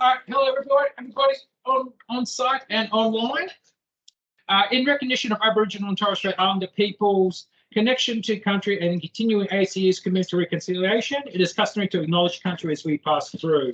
Hello, everybody on site and online. In recognition of Aboriginal and Torres Strait Islander people's connection to country and continuing ACE's commitment to reconciliation, it is customary to acknowledge country as we pass through.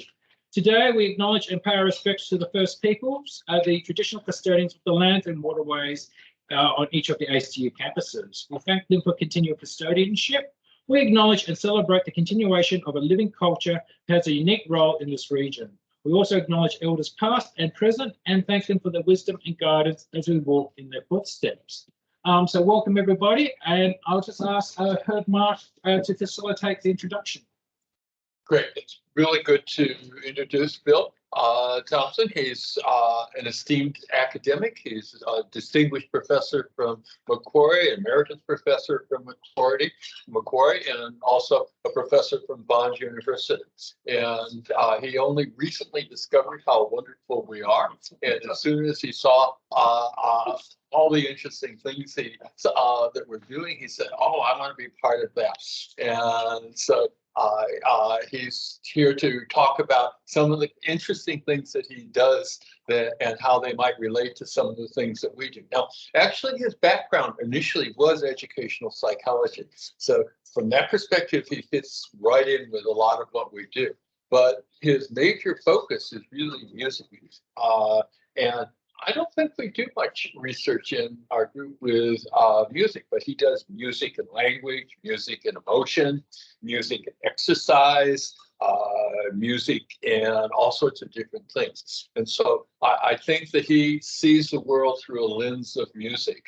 Today, we acknowledge and pay our respects to the First Peoples, the traditional custodians of the lands and waterways on each of the ACU campuses. We thank them for continual custodianship. We acknowledge and celebrate the continuation of a living culture that has a unique role in this region. We also acknowledge elders past and present and thank them for their wisdom and guidance as we walk in their footsteps. So welcome everybody, and I'll just ask Herb Mark to facilitate the introduction. Great, it's really good to introduce Bill Thompson. He's an esteemed academic. He's a distinguished professor from Macquarie, emeritus professor from Macquarie, and also a professor from Bond University. And he only recently discovered how wonderful we are. And as soon as he saw all the interesting things that we're doing, he said, "Oh, I want to be part of that." And so he's here to talk about some of the interesting things that he does and how they might relate to some of the things that we do. Now, actually, his background initially was educational psychology. So from that perspective, he fits right in with a lot of what we do. But his major focus is really music. And I don't think we do much research in our group with music, but he does music and language, music and emotion, music and exercise, music and all sorts of different things. And so I think that he sees the world through a lens of music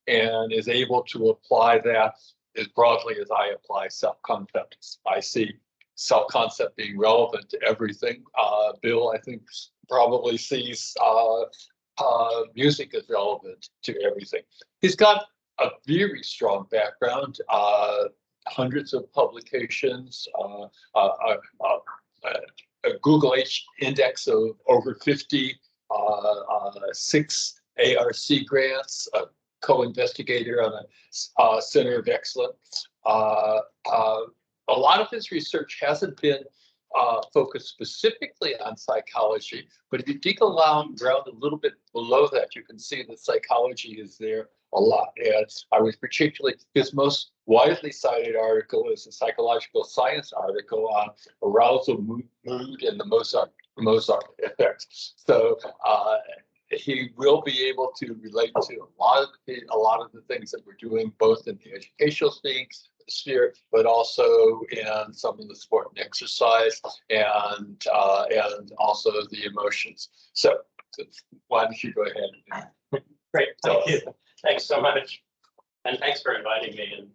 and is able to apply that as broadly as I apply self-concept. I see self-concept being relevant to everything. Bill, I think, probably sees music is relevant to everything. He's got a very strong background, hundreds of publications, a Google H index of over 50, 6 ARC grants, a co-investigator on a Center of Excellence. A lot of his research hasn't been focused specifically on psychology, but if you dig around a little bit below that, you can see that psychology is there a lot. And I was particularly, his most widely cited article is a psychological science article on arousal, mood, and the Mozart effect. So he will be able to relate to a lot of the things that we're doing, both in the educational sphere, but also in some of the sport and exercise, and also the emotions. So why don't you go ahead? Great, thank you. Thanks so much, and thanks for inviting me. And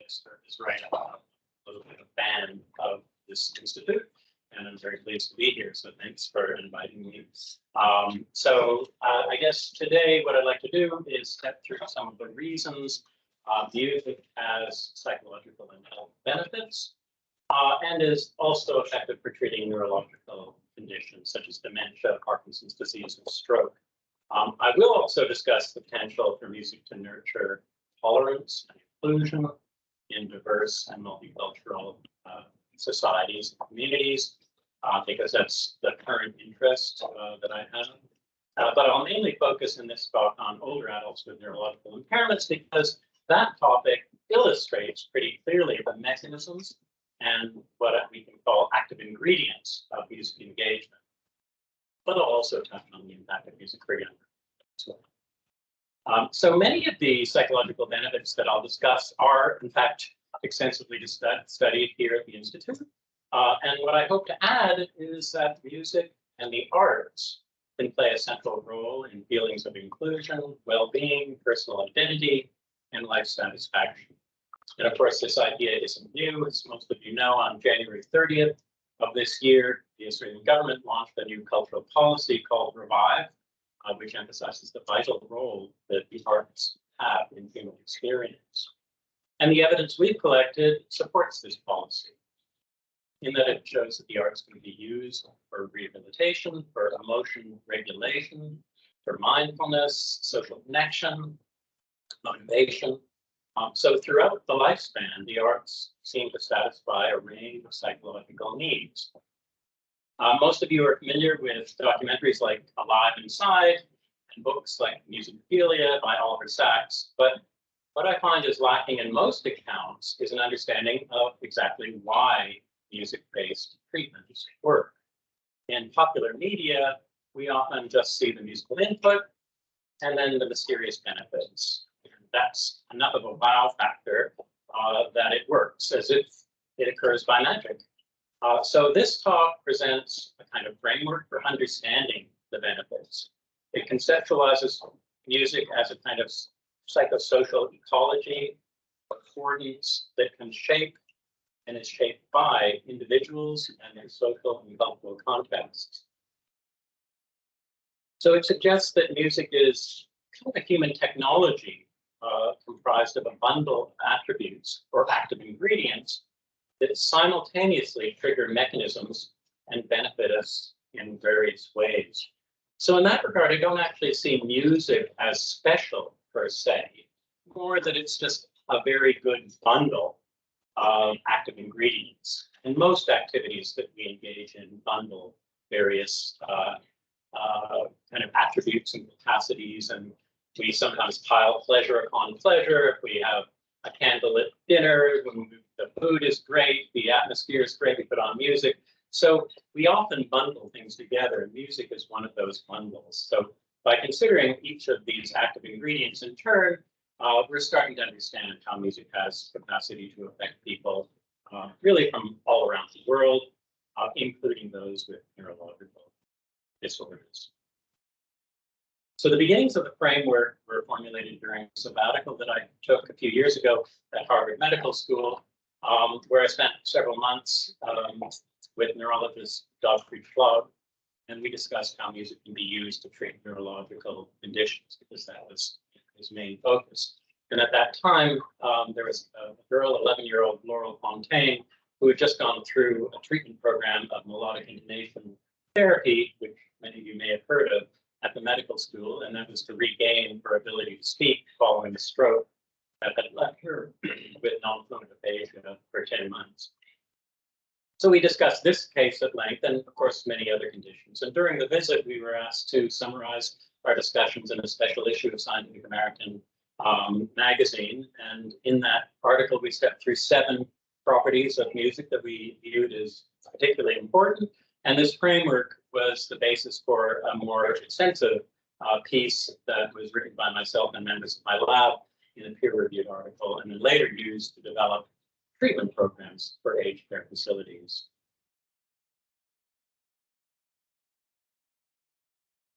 is right. I'm a little bit of a fan of this institute, and I'm very pleased to be here. So thanks for inviting me. I guess today what I'd like to do is step through some of the reasons music has psychological and health benefits, and is also effective for treating neurological conditions such as dementia, Parkinson's disease, and stroke. I will also discuss the potential for music to nurture tolerance and inclusion in diverse and multicultural societies and communities, because that's the current interest that I have. But I'll mainly focus in this talk on older adults with neurological impairments, because that topic illustrates pretty clearly the mechanisms and what we can call active ingredients of music engagement. But I'll also touch on the impact of music for younger as well. So many of the psychological benefits that I'll discuss are, in fact, extensively studied here at the Institute. And what I hope to add is that music and the arts can play a central role in feelings of inclusion, well-being, personal identity, and life satisfaction. And of course, this idea isn't new. As most of you know, on January 30th of this year, the Australian government launched a new cultural policy called Revive, which emphasizes the vital role that the arts have in human experience. And the evidence we've collected supports this policy, in that it shows that the arts can be used for rehabilitation, for emotion regulation, for mindfulness, social connection, motivation. So throughout the lifespan, the arts seem to satisfy a range of psychological needs. Most of you are familiar with documentaries like Alive Inside and books like Musicophilia by Oliver Sacks. But what I find is lacking in most accounts is an understanding of exactly why music-based treatments work. In popular media, we often just see the musical input and then the mysterious benefits. That's enough of a wow factor that it works as if it occurs by magic. So this talk presents a kind of framework for understanding the benefits. It conceptualizes music as a kind of psychosocial ecology, affordance that can shape and is shaped by individuals and their social and cultural contexts. So it suggests that music is kind of a human technology comprised of a bundle of attributes or active ingredients that simultaneously trigger mechanisms and benefit us in various ways. So in that regard, I don't actually see music as special per se, more that it's just a very good bundle of active ingredients. And most activities that we engage in bundle various kind of attributes and capacities, and we sometimes pile pleasure upon pleasure. If we have a candlelit dinner, when the food is great, the atmosphere is great, we put on music. So we often bundle things together, and music is one of those bundles. So by considering each of these active ingredients in turn, we're starting to understand how music has capacity to affect people really from all around the world, including those with neurological disorders. So the beginnings of the framework were formulated during a sabbatical that I took a few years ago at Harvard Medical School, where I spent several months with neurologist Dr. Schlag, and we discussed how music can be used to treat neurological conditions, because that was his main focus. And at that time, there was a girl, 11-year-old Laurel Fontaine, who had just gone through a treatment program of melodic intonation therapy, which many of you may have heard of at the medical school, and that was to regain her ability to speak following a stroke that had left her with non-fluent aphasia for 10 months. So we discussed this case at length, and of course many other conditions. And during the visit, we were asked to summarize our discussions in a special issue of Scientific American magazine. And in that article, we stepped through 7 properties of music that we viewed as particularly important. And this framework was the basis for a more extensive piece that was written by myself and members of my lab in a peer-reviewed article, and then later used to develop treatment programs for aged care facilities.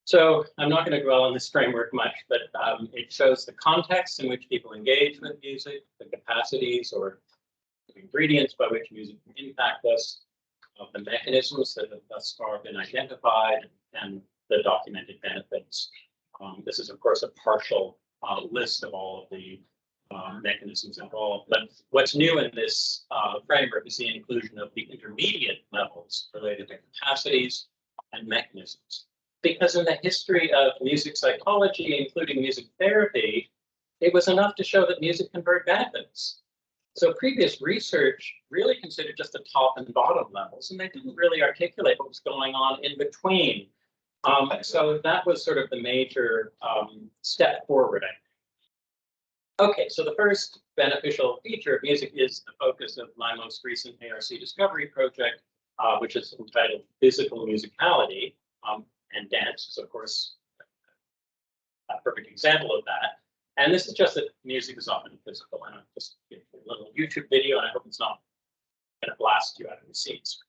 So I'm not going to dwell on this framework much, but it shows the context in which people engage with music, the capacities or ingredients by which music can impact us, the mechanisms that have thus far been identified, and the documented benefits. This is, of course, a partial list of all of the mechanisms involved. But what's new in this framework is the inclusion of the intermediate levels related to capacities and mechanisms. Because in the history of music psychology, including music therapy, it was enough to show that music conferred benefits. So previous research really considered just the top and bottom levels, and they didn't really articulate what was going on in between. So that was sort of the major step forward, I think. Okay, so the first beneficial feature of music is the focus of my most recent ARC discovery project, which is entitled Physical Musicality, and dance is, of course, a perfect example of that. And this is just that music is often physical. And I'll just give you a little YouTube video, and I hope it's not going to blast you out of your seats.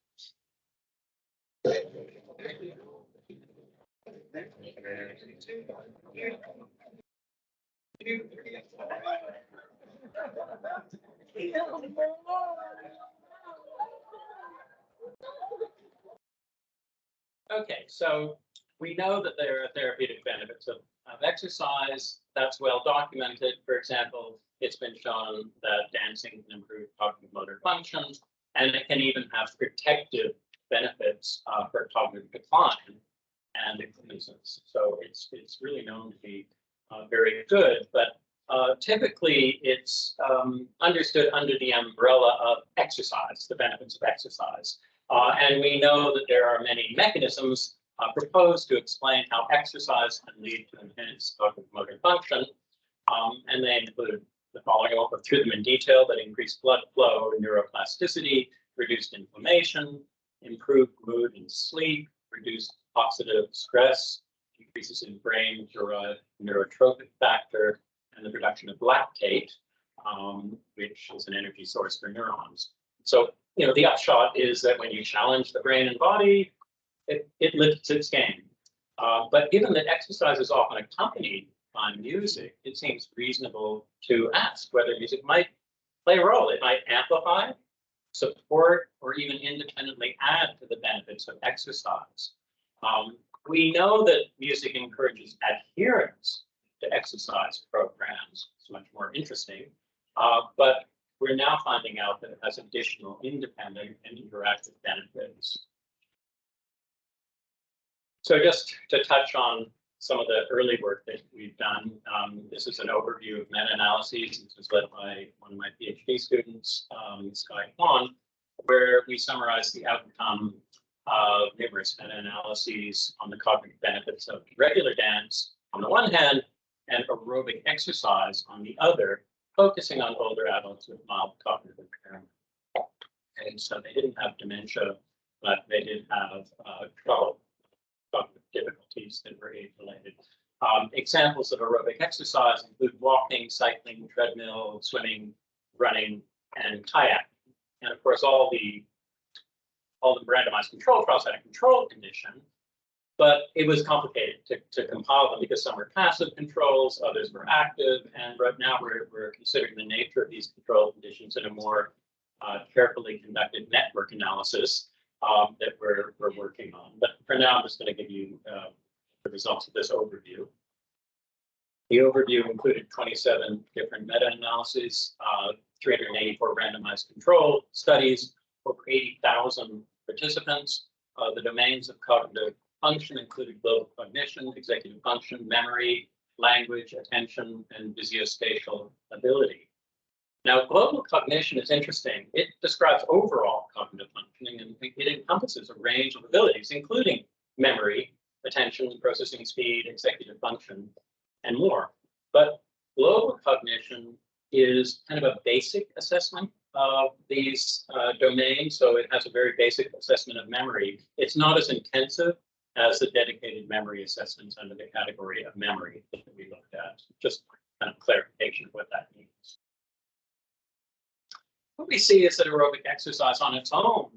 Okay, so we know that there are therapeutic benefits of exercise. That's well documented. For example, it's been shown that dancing can improve cognitive motor functions, and it can even have protective benefits for cognitive decline and inclusions. So it's really known to be very good, but typically it's understood under the umbrella of exercise, the benefits of exercise. And we know that there are many mechanisms proposed to explain how exercise can lead to enhanced motor function. And they include the following. I won't go through them in detail, but increased blood flow, neuroplasticity, reduced inflammation, improved mood and sleep, reduced oxidative stress, increases in brain-derived neurotrophic factor, and the production of lactate, which is an energy source for neurons. So, the upshot is that when you challenge the brain and body, it lifts its game. But given that exercise is often accompanied by music, it seems reasonable to ask whether music might play a role. It might amplify, support, or even independently add to the benefits of exercise. We know that music encourages adherence to exercise programs. It's much more interesting, but we're now finding out that it has additional independent and interactive benefits. So just to touch on some of the early work that we've done, this is an overview of meta-analyses. This was led by one of my PhD students, Sky Kwan, where we summarize the outcome of numerous meta-analyses on the cognitive benefits of regular dance on the one hand, and aerobic exercise on the other, focusing on older adults with mild cognitive impairment. And so they didn't have dementia, but they did have trouble, cognitive difficulties that were age-related. Examples of aerobic exercise include walking, cycling, treadmill, swimming, running, and kayaking. And of course, all the randomized control trials had a control condition, but it was complicated to compile them because some were passive controls, others were active, and right now we're considering the nature of these control conditions in a more carefully conducted network analysis that we're working on. But for now, I'm just going to give you the results of this overview. The overview included 27 different meta-analyses, 384 randomized control studies, over 80,000 participants. The domains of cognitive function included global cognition, executive function, memory, language, attention, and visuospatial ability. Now, global cognition is interesting. It describes overall cognitive functioning, and it encompasses a range of abilities, including memory, attention, processing speed, executive function, and more. But global cognition is kind of a basic assessment of these domains, so it has a very basic assessment of memory. It's not as intensive as the dedicated memory assessments under the category of memory that we looked at. Just kind of clarification of what that means. What we see is that aerobic exercise on its own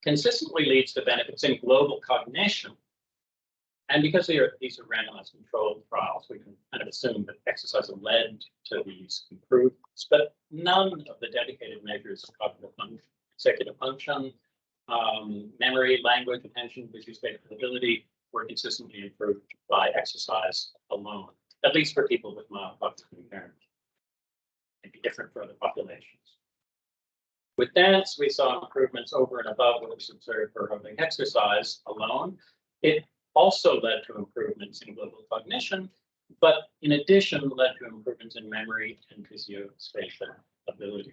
consistently leads to benefits in global cognition. And because these are randomized controlled trials, we can kind of assume that exercise led to these improvements, but none of the dedicated measures of cognitive function, executive function, memory, language, attention, visuospatial ability were consistently improved by exercise alone, at least for people with mild cognitive impairment. Maybe different for other populations. With dance, we saw improvements over and above what was observed for aerobic exercise alone. It also led to improvements in global cognition, but in addition led to improvements in memory and visuospatial ability.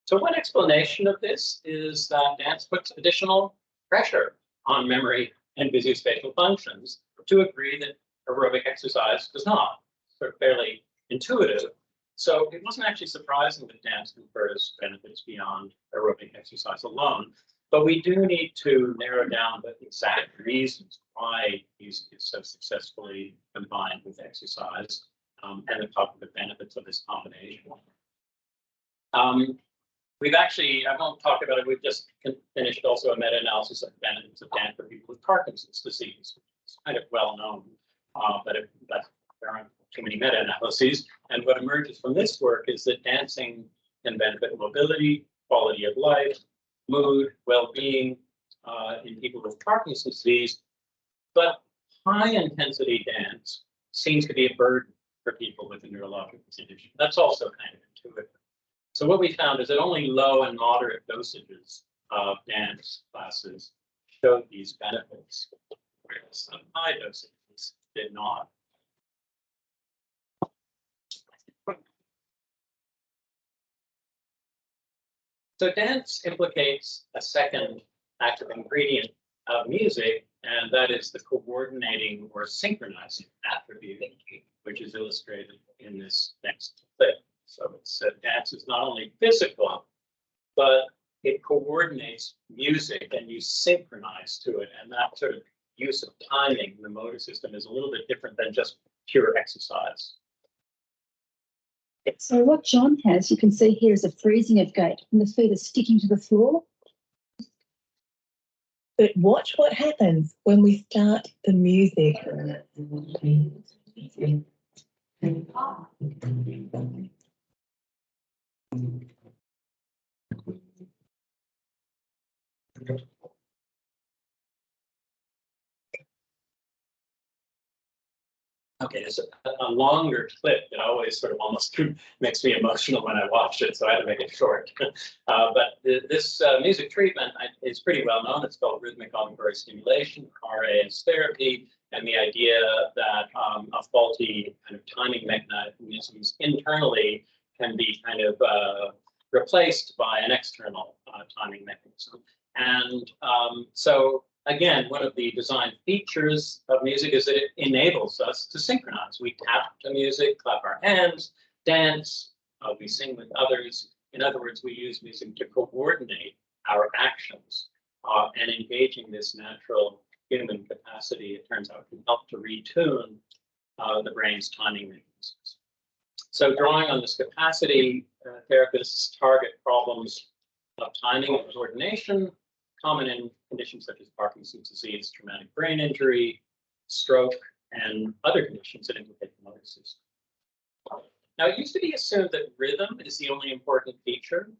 So one explanation of this is that dance puts additional pressure on memory and visuospatial functions to a degree that aerobic exercise does not. Sort of fairly intuitive. So it wasn't actually surprising that dance confers benefits beyond aerobic exercise alone. But we do need to narrow down the exact reasons why music is so successfully combined with exercise and the cognitive benefits of this combination. We've actually, I won't talk about it, we've just finished also a meta-analysis of benefits of dance for people with Parkinson's disease. It's kind of well known, but there aren't too many meta-analyses. And what emerges from this work is that dancing can benefit mobility, quality of life, mood, well-being in people with Parkinson's disease, but high-intensity dance seems to be a burden for people with a neurological condition. That's also kind of intuitive. So what we found is that only low and moderate dosages of dance classes showed these benefits, whereas some high dosages did not. So dance implicates a second active ingredient of music, and that is the coordinating or synchronizing attribute, which is illustrated in this next clip. So it's dance is not only physical, but it coordinates music and you synchronize to it. And that sort of use of timing in the motor system is a little bit different than just pure exercise. So what John has, you can see here, is a freezing of gait, and the feet are sticking to the floor. But watch what happens when we start the music. Okay, it's a longer clip that always sort of almost makes me emotional when I watch it, so I had to make it short. But this music treatment is pretty well known. It's called rhythmic auditory stimulation, RA is therapy, and the idea that a faulty kind of timing mechanisms internally can be kind of replaced by an external timing mechanism. And so again, one of the design features of music is that it enables us to synchronize. We tap to music, clap our hands, dance, we sing with others. In other words, we use music to coordinate our actions and engaging this natural human capacity, it turns out, can help to retune the brain's timing mechanisms. So drawing on this capacity, therapists target problems of timing and coordination, common in conditions such as Parkinson's disease, traumatic brain injury, stroke, and other conditions that implicate the motor system. Now, it used to be assumed that rhythm is the only important feature,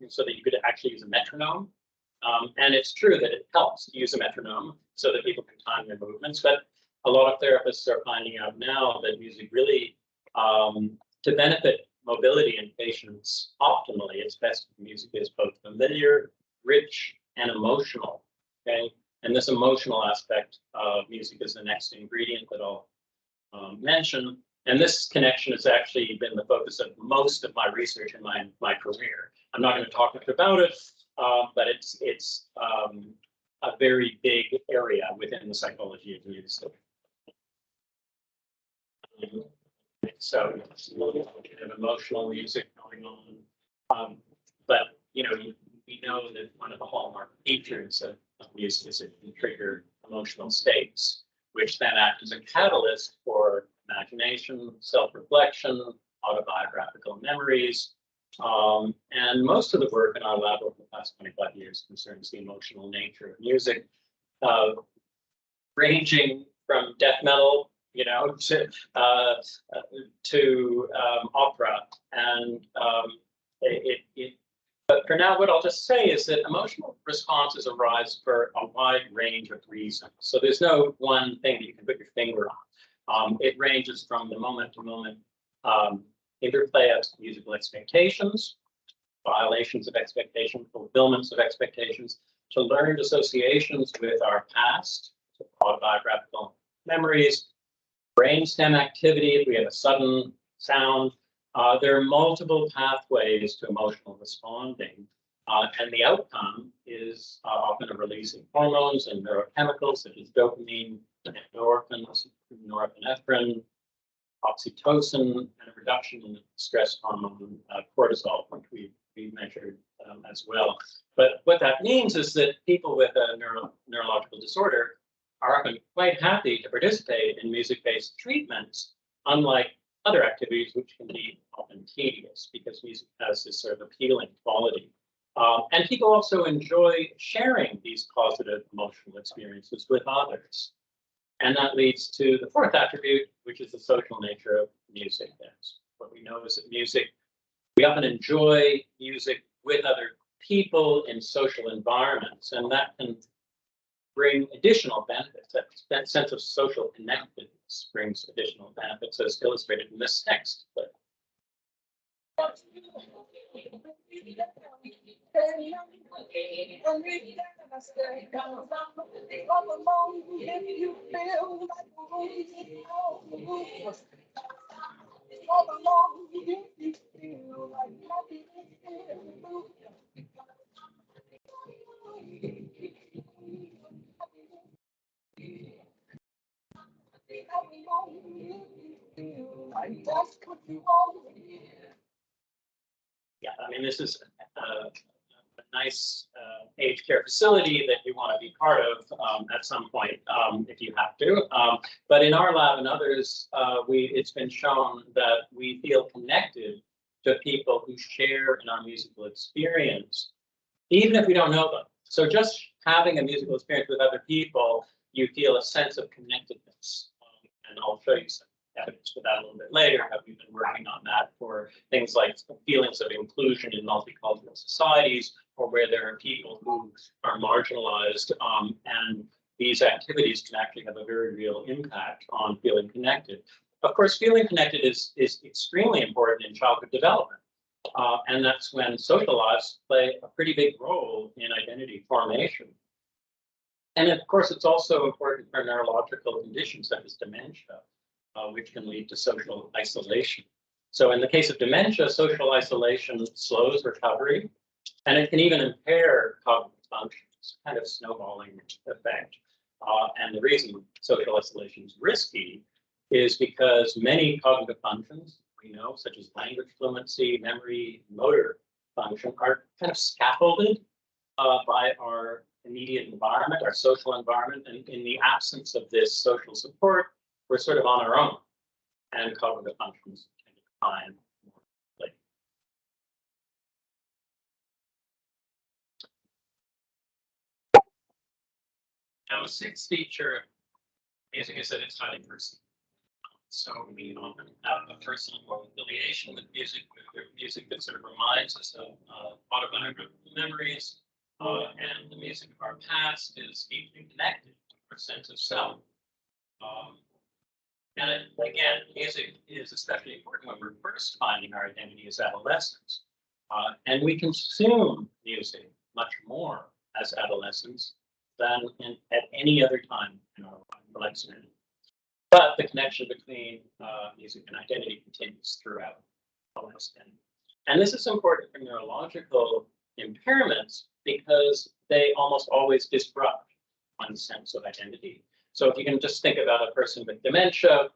so that you could actually use a metronome. And it's true that it helps to use a metronome so that people can time their movements, but a lot of therapists are finding out now that music really, to benefit mobility in patients optimally, it's best if music is both familiar, rich, and emotional, okay? And this emotional aspect of music is the next ingredient that I'll mention. And this connection has actually been the focus of most of my research in my career. I'm not going to talk much about it, but it's a very big area within the psychology of music. So it's a little bit of emotional music going on, but you know, we know that one of the hallmark features of music is it can trigger emotional states, which then act as a catalyst for imagination, self-reflection, autobiographical memories. And most of the work in our lab over the past 25 years concerns the emotional nature of music, ranging from death metal, you know, to opera. And but for now, what I'll just say is that emotional responses arise for a wide range of reasons. So there's no one thing that you can put your finger on. It ranges from the moment-to-moment interplay of musical expectations, violations of expectation, fulfillments of expectations, to learned associations with our past, so autobiographical memories, brainstem activity, if we have a sudden sound. There are multiple pathways to emotional responding, and the outcome is often a release of hormones and neurochemicals such as dopamine, endorphins, norepinephrine, oxytocin, and a reduction in the stress hormone cortisol, which we measured as well. But what that means is that people with a neurological disorder are often quite happy to participate in music-based treatments, unlike other activities which can be often tedious because music has this sort of appealing quality. And people also enjoy sharing these positive emotional experiences with others. And that leads to the fourth attribute, which is the social nature of music. That's what we know is that music, we often enjoy music with other people in social environments, and that can bring additional benefits. That sense of social connectedness brings additional benefits, as illustrated in this next clip. Yeah, I mean, this is a nice aged care facility that you want to be part of at some point if you have to. But in our lab and others, it's been shown that we feel connected to people who share in our musical experience, even if we don't know them. So just having a musical experience with other people, you feel a sense of connectedness. And I'll show you some evidence for that a little bit later, how we've been working on that for things like feelings of inclusion in multicultural societies, or where there are people who are marginalized, and these activities can actually have a very real impact on feeling connected. Of course, feeling connected is extremely important in childhood development, and that's when social lives play a pretty big role in identity formation. And of course, it's also important for neurological conditions such as dementia, which can lead to social isolation. So in the case of dementia, social isolation slows recovery, and it can even impair cognitive functions, kind of snowballing effect. And the reason social isolation is risky is because many cognitive functions, we know, such as language fluency, memory, motor function, are kind of scaffolded by our immediate environment, our social environment. And in the absence of this social support, we're sort of on our own, and cognitive functions can decline more quickly. Now, a sixth feature, music, is that it's highly personal. So we often have a personal affiliation with music that sort of reminds us of autobiographical memories, and the music of our past is deeply connected to our sense of self. And again, music is especially important when we're first finding our identity as adolescents. And we consume music much more as adolescents than at any other time in our life. But the connection between music and identity continues throughout the lifespan. And this is important for neurological impairments because they almost always disrupt one's sense of identity. So if you can just think about a person with dementia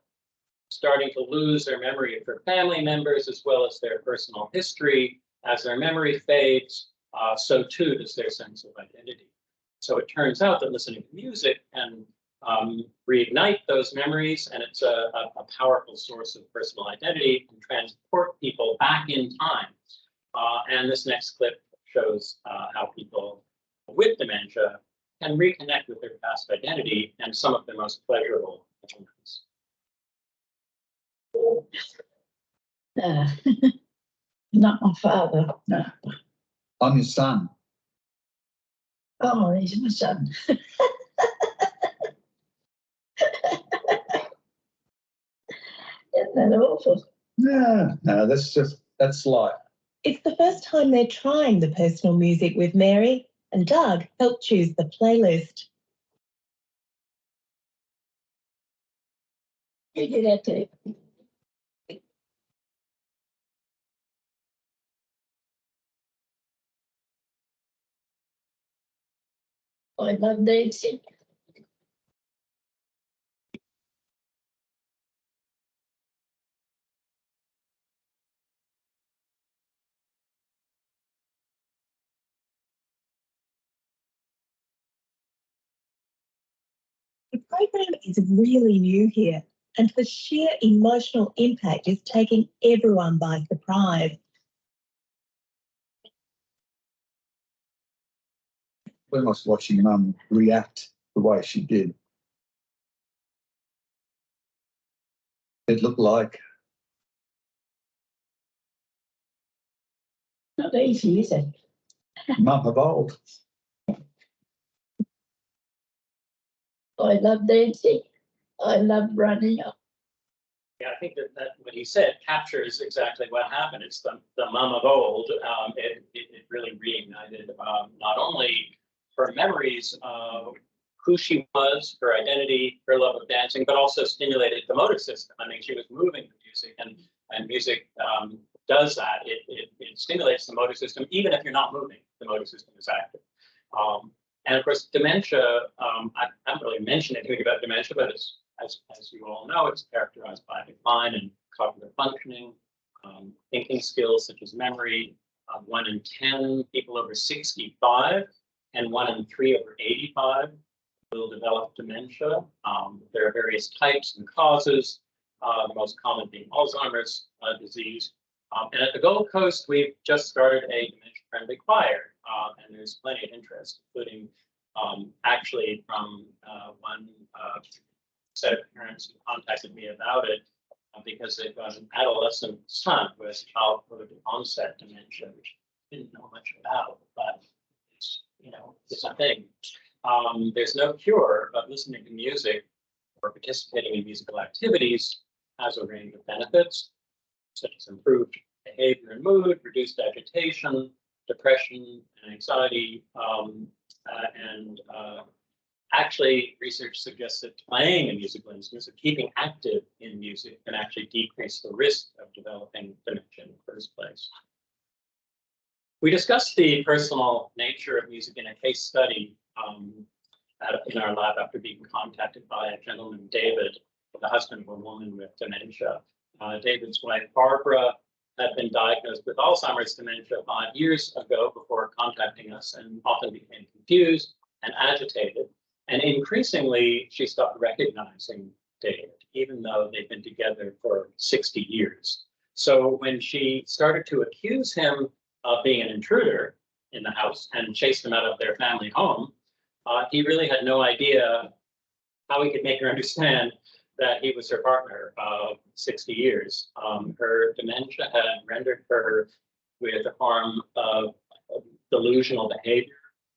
starting to lose their memory of their family members as well as their personal history, as their memory fades, so too does their sense of identity. So it turns out that listening to music can reignite those memories, and it's a powerful source of personal identity and transport people back in time. And this next clip shows how people with dementia can reconnect with their past identity and some of their most pleasurable moments. Not my father, no. I'm your son. Oh, he's my son. Isn't that awful? No, that's life. It's the first time they're trying the personal music with Mary, and Doug helped choose the playlist. You do that too. I love dancing. The program is really new here, and the sheer emotional impact is taking everyone by surprise. When I was watching Mum react the way she did, it looked like Not easy, is it? Mum of old. I love dancing. I love running. Yeah, I think that what he said captures exactly what happened. It's the mum of old. It really reignited not only her memories of who she was, her identity, her love of dancing, but also stimulated the motor system. I mean, she was moving to music, and music does that. It stimulates the motor system, even if you're not moving, the motor system is active. And of course, dementia, I haven't really mentioned anything about dementia, but as you all know, it's characterized by decline in cognitive functioning, thinking skills such as memory. 1 in 10 people over 65 and 1 in 3 over 85 will develop dementia. There are various types and causes, the most common being Alzheimer's disease. And at the Gold Coast, we've just started a dementia-friendly choir, and there's plenty of interest, including actually from one set of parents who contacted me about it because they've got an adolescent son who has childhood onset dementia, which I didn't know much about, but it's, it's a thing. There's no cure, but listening to music or participating in musical activities has a range of benefits, such as improved behavior and mood, reduced agitation, depression, and anxiety, and actually, research suggests that playing a musical instrument or keeping active in music can actually decrease the risk of developing dementia in the first place. We discussed the personal nature of music in a case study in our lab after being contacted by a gentleman, David, the husband of a woman with dementia. David's wife, Barbara, had been diagnosed with Alzheimer's dementia 5 years ago before contacting us, and often became confused and agitated. And increasingly, she stopped recognizing David, even though they've been together for 60 years. So when she started to accuse him of being an intruder in the house and chased him out of their family home, he really had no idea how he could make her understand that he was her partner of 60 years. Her dementia had rendered her with a form of delusional behavior,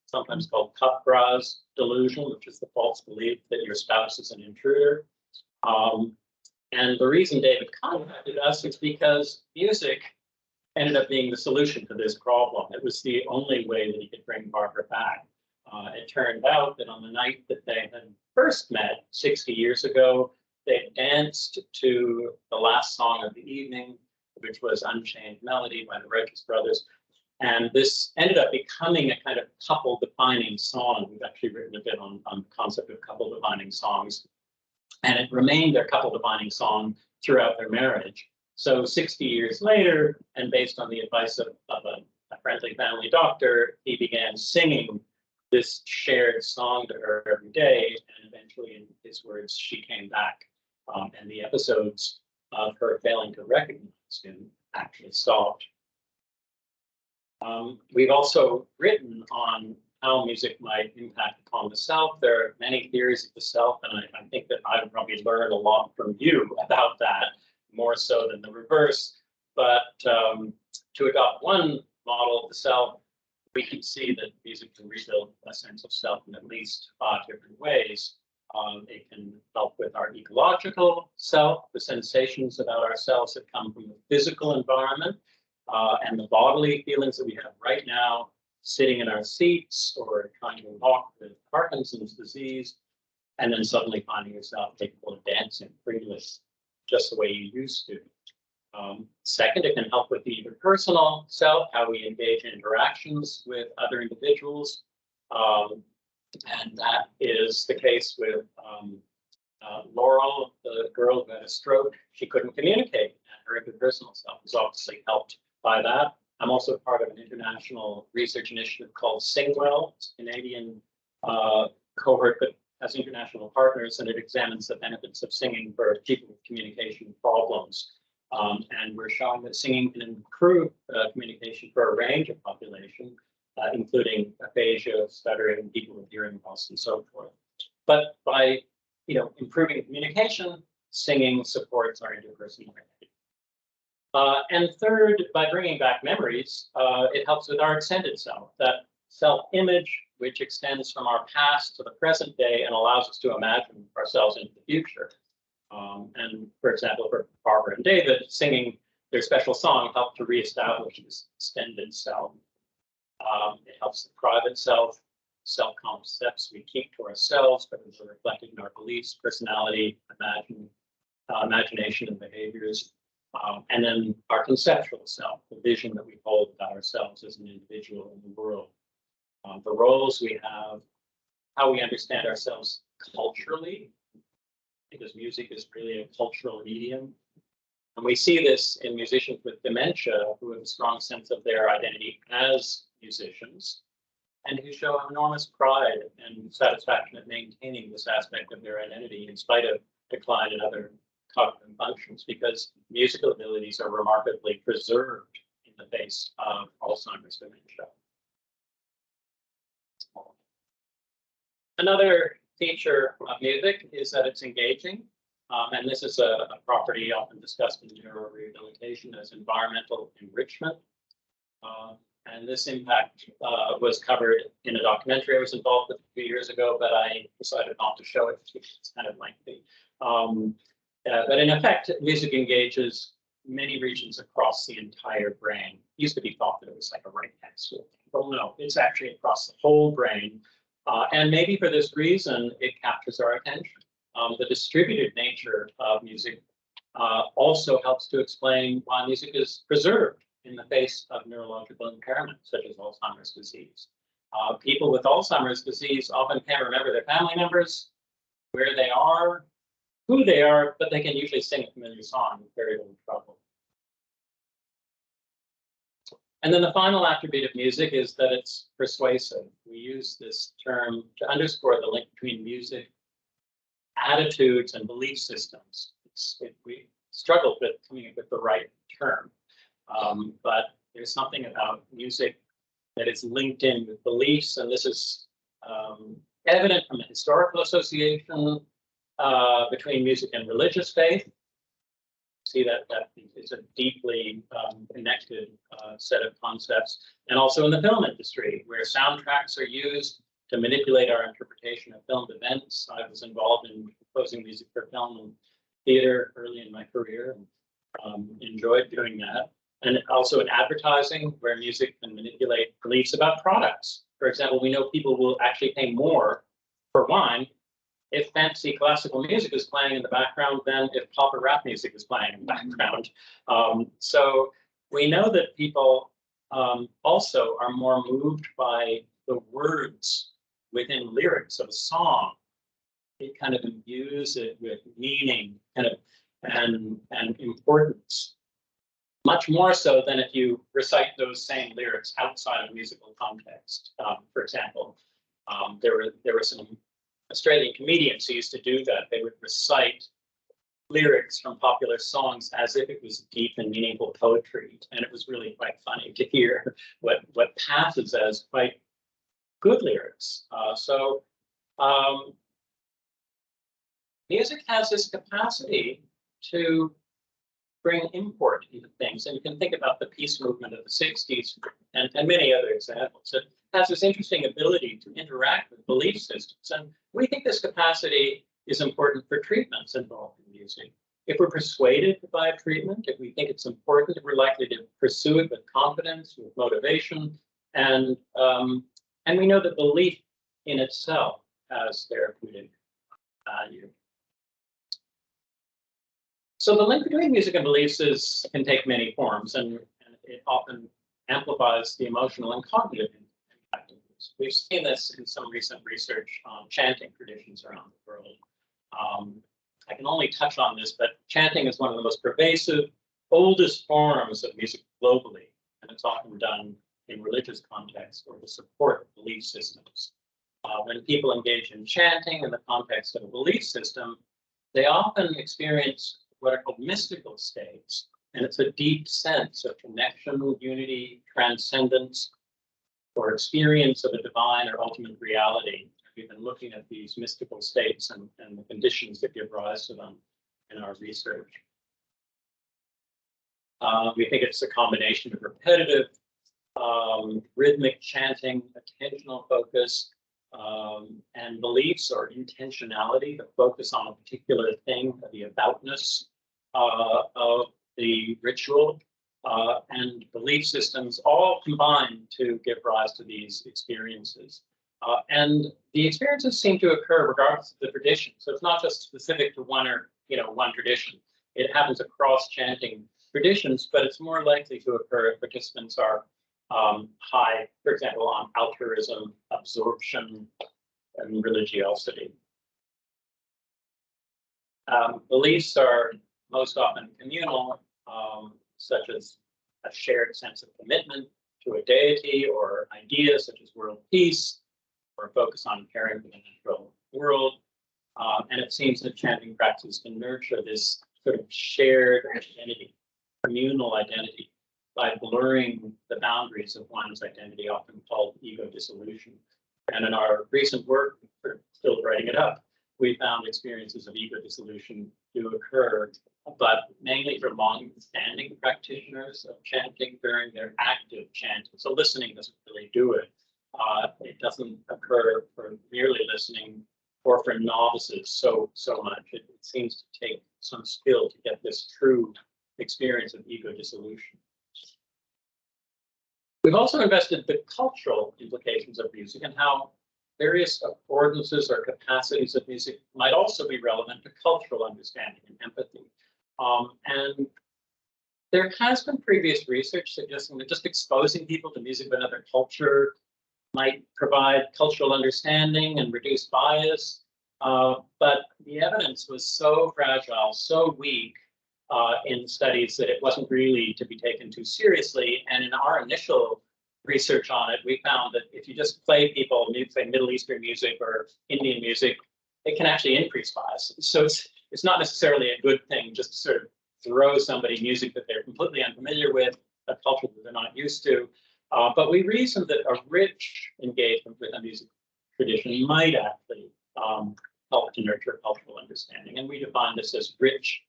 sometimes called Capgras delusion, which is the false belief that your spouse is an intruder. And the reason David contacted us is because music ended up being the solution to this problem. It was the only way that he could bring Barbara back. It turned out that on the night that they had first met 60 years ago, they danced to the last song of the evening, which was Unchained Melody by the Righteous Brothers. And this ended up becoming a kind of couple-defining song. We've actually written a bit on the concept of couple-defining songs. And it remained their couple-defining song throughout their marriage. So 60 years later, and based on the advice of a friendly family doctor, he began singing this shared song to her every day. And eventually, in his words, she came back. And the episodes of her failing to recognize him actually stopped. We've also written on how music might impact upon the self. There are many theories of the self, and I think that I would probably learn a lot from you about that, more so than the reverse. But to adopt one model of the self, we can see that music can rebuild a sense of self in at least 5 different ways. It can help with our ecological self, the sensations about ourselves that come from the physical environment, and the bodily feelings that we have right now, sitting in our seats or trying to walk with Parkinson's disease, and then suddenly finding yourself capable of dancing freely, just the way you used to. Second, it can help with the interpersonal self, how we engage in interactions with other individuals. And that is the case with Laurel, the girl who had a stroke. She couldn't communicate, and her interpersonal self was obviously helped by that. I'm also part of an international research initiative called SingWell. It's a Canadian cohort that has international partners, and it examines the benefits of singing for people with communication problems. And we're showing that singing can improve communication for a range of population, including aphasia, stuttering, people with hearing loss, and so forth. But by improving communication, singing supports our interpersonal behavior. And third, by bringing back memories, it helps with our extended self, that self-image which extends from our past to the present day and allows us to imagine ourselves into the future. And for example, for Barbara and David, singing their special song helped to reestablish this extended self. It helps the private self, self-concepts we keep to ourselves, but those are reflected in our beliefs, personality, imagination, and behaviors. And then our conceptual self, the vision that we hold about ourselves as an individual in the world. the roles we have, how we understand ourselves culturally, because music is really a cultural medium. And we see this in musicians with dementia who have a strong sense of their identity as musicians and who show enormous pride and satisfaction at maintaining this aspect of their identity in spite of decline in other cognitive functions, because musical abilities are remarkably preserved in the face of Alzheimer's dementia. Another feature of music is that it's engaging. And this is a property often discussed in neurorehabilitation as environmental enrichment. And this impact was covered in a documentary I was involved with a few years ago, but I decided not to show it because it's kind of lengthy. But in effect, music engages many regions across the entire brain. It used to be thought that it was like a right hemisphere. Well, no, it's actually across the whole brain. And maybe for this reason, it captures our attention. The distributed nature of music also helps to explain why music is preserved in the face of neurological impairment, such as Alzheimer's disease. People with Alzheimer's disease often can't remember their family members, where they are, who they are, but they can usually sing a familiar song with very little trouble. And then the final attribute of music is that it's persuasive. We use this term to underscore the link between music, attitudes, and belief systems. We struggled with coming up with the right term, but there's something about music that is linked in with beliefs, and this is evident from the historical association between music and religious faith. See that is a deeply connected set of concepts, and also in the film industry, where soundtracks are used to manipulate our interpretation of filmed events. I was involved in composing music for film and theater early in my career, and enjoyed doing that. And also in advertising, where music can manipulate beliefs about products. For example, we know people will actually pay more for wine if fancy classical music is playing in the background than if pop or rap music is playing in the background. So we know that people also are more moved by the words within lyrics of a song. It kind of imbues it with meaning and importance, much more so than if you recite those same lyrics outside of musical context. For example, there were some Australian comedians who used to do that. They would recite lyrics from popular songs as if it was deep and meaningful poetry, and it was really quite funny to hear what passes as quite good lyrics. Music has this capacity to bring import into things, and you can think about the peace movement of the 60s and many other examples. It has this interesting ability to interact with belief systems, and we think this capacity is important for treatments involved in music. If we're persuaded by a treatment, if we think it's important, we're likely to pursue it with confidence, with motivation, and we know that belief in itself has therapeutic value. So the link between music and beliefs can take many forms, and it often amplifies the emotional and cognitive impact of this. We've seen this in some recent research on chanting traditions around the world. I can only touch on this, but chanting is one of the most pervasive, oldest forms of music globally, and it's often done in religious contexts or to support belief systems. When people engage in chanting in the context of a belief system, they often experience what are called mystical states, and it's a deep sense of connection, unity, transcendence, or experience of a divine or ultimate reality. We've been looking at these mystical states and the conditions that give rise to them in our research. We think it's a combination of repetitive, rhythmic chanting, attentional focus, and beliefs or intentionality, the focus on a particular thing, the aboutness of the ritual, and belief systems all combine to give rise to these experiences. And the experiences seem to occur regardless of the tradition. So it's not just specific to one tradition. It happens across chanting traditions, but it's more likely to occur if participants are high, for example, on altruism, absorption, and religiosity. Beliefs are most often communal, such as a shared sense of commitment to a deity or ideas such as world peace, or a focus on caring for the natural world. And it seems that chanting practices can nurture this sort of shared identity, communal identity, by blurring the boundaries of one's identity, often called ego dissolution. And in our recent work, we're still writing it up, we found experiences of ego dissolution do occur, but mainly for long-standing practitioners of chanting during their active chanting. So listening doesn't really do it. It doesn't occur for merely listening or for novices so much. It seems to take some skill to get this true experience of ego dissolution. We've also invested the cultural implications of music and how various affordances or capacities of music might also be relevant to cultural understanding and empathy. And there has been previous research suggesting that just exposing people to music of another culture might provide cultural understanding and reduce bias. But the evidence was so fragile, so weak in studies that it wasn't really to be taken too seriously. And in our initial research on it, we found that if you just play people, say Middle Eastern music or Indian music, it can actually increase bias. So it's not necessarily a good thing just to sort of throw somebody music that they're completely unfamiliar with, a culture that they're not used to. But we reasoned that a rich engagement with a music tradition might actually help to nurture cultural understanding. And we define this as rich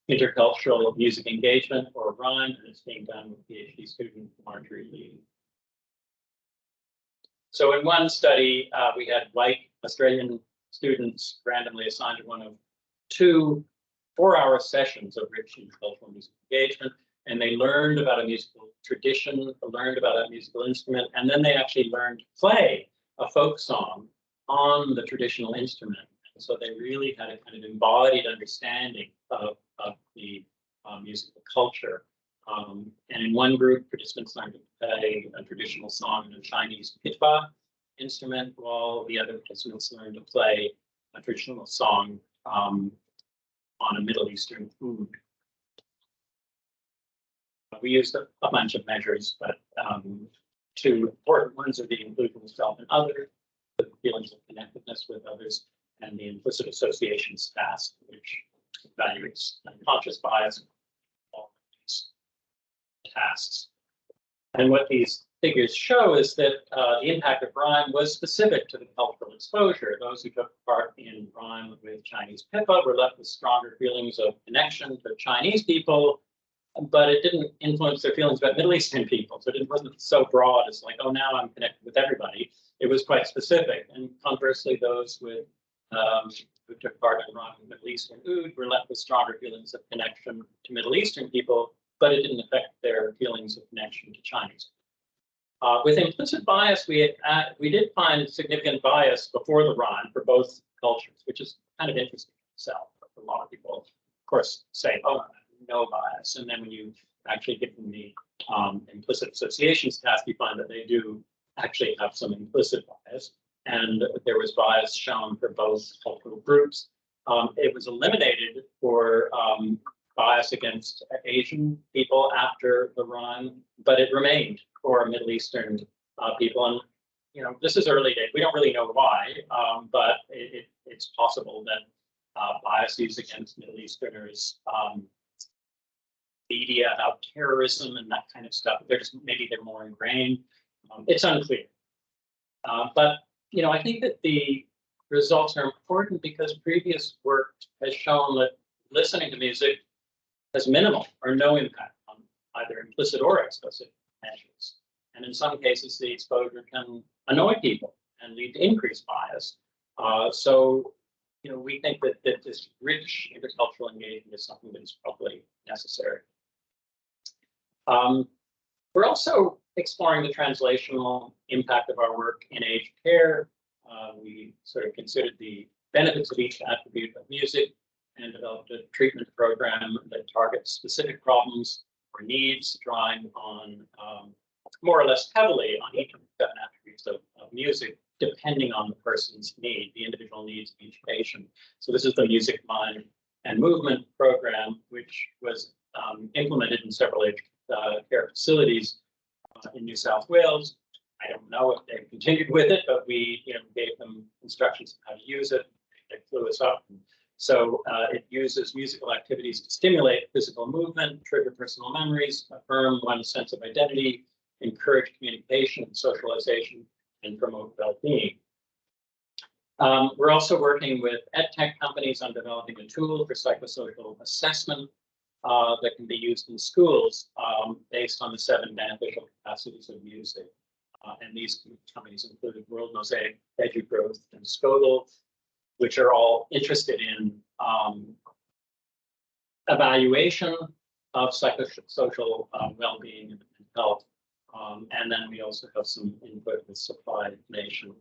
intercultural music engagement, or RIME, and it's being done with PhD student Marjorie Lee. So in one study, we had white Australian students randomly assigned to one of 2 4-hour sessions of rich intercultural music engagement, and they learned about a musical tradition, learned about a musical instrument, and then they actually learned to play a folk song on the traditional instrument. And so they really had a kind of embodied understanding of the musical culture. And in one group, participants learned to play a traditional song in a Chinese pitba instrument, while the other participants learned to play a traditional song on a Middle Eastern oud. We used a bunch of measures, but 2 important ones are the inclusion of self and other, the feelings of connectedness with others, and the implicit associations task, which evaluates unconscious bias in all these tasks. And what these figures show is that the impact of RIME was specific to the cultural exposure. Those who took part in RIME with Chinese pitba were left with stronger feelings of connection to Chinese people, but it didn't influence their feelings about Middle Eastern people. So it wasn't so broad as like, oh, now I'm connected with everybody. It was quite specific. And conversely, those with who took part in RIME with Middle Eastern oud were left with stronger feelings of connection to Middle Eastern people, but it didn't affect their feelings of connection to Chinese. With implicit bias, we did find significant bias before the RIME for both cultures, which is kind of interesting in itself. A lot of people, of course, say, oh, no bias. And then when you actually give them the implicit associations task, you find that they do actually have some implicit bias. And there was bias shown for both cultural groups. It was eliminated for bias against Asian people after the RIME, but it remained for Middle Eastern people. And this is early days. We don't really know why, but it's possible that biases against Middle Easterners, media about terrorism and that kind of stuff, maybe they're more ingrained. It's unclear. But I think that the results are important because previous work has shown that listening to music has minimal or no impact on either implicit or explicit measures. And in some cases, the exposure can annoy people and lead to increased bias. So we think that this rich intercultural engagement is something that is probably necessary. We're also exploring the translational impact of our work in aged care. We sort of considered the benefits of each attribute of music and developed a treatment program that targets specific problems or needs, drawing on more or less heavily on each of the 7 attributes of music, depending on the person's need, the individual needs of each patient. So this is the Music, Mind, and Movement program, which was implemented in several aged care facilities in New South Wales. I don't know if they've continued with it, but we gave them instructions on how to use it. They flew us up. So it uses musical activities to stimulate physical movement, trigger personal memories, affirm one's sense of identity, encourage communication and socialization, and promote well-being. We're also working with edtech companies on developing a tool for psychosocial assessment that can be used in schools based on the 7 beneficial capacities of music. And these companies included World Mosaic, Edugrowth, and Scodel, which are all interested in evaluation of psychosocial well-being and health. And then we also have some input with Supply Nation.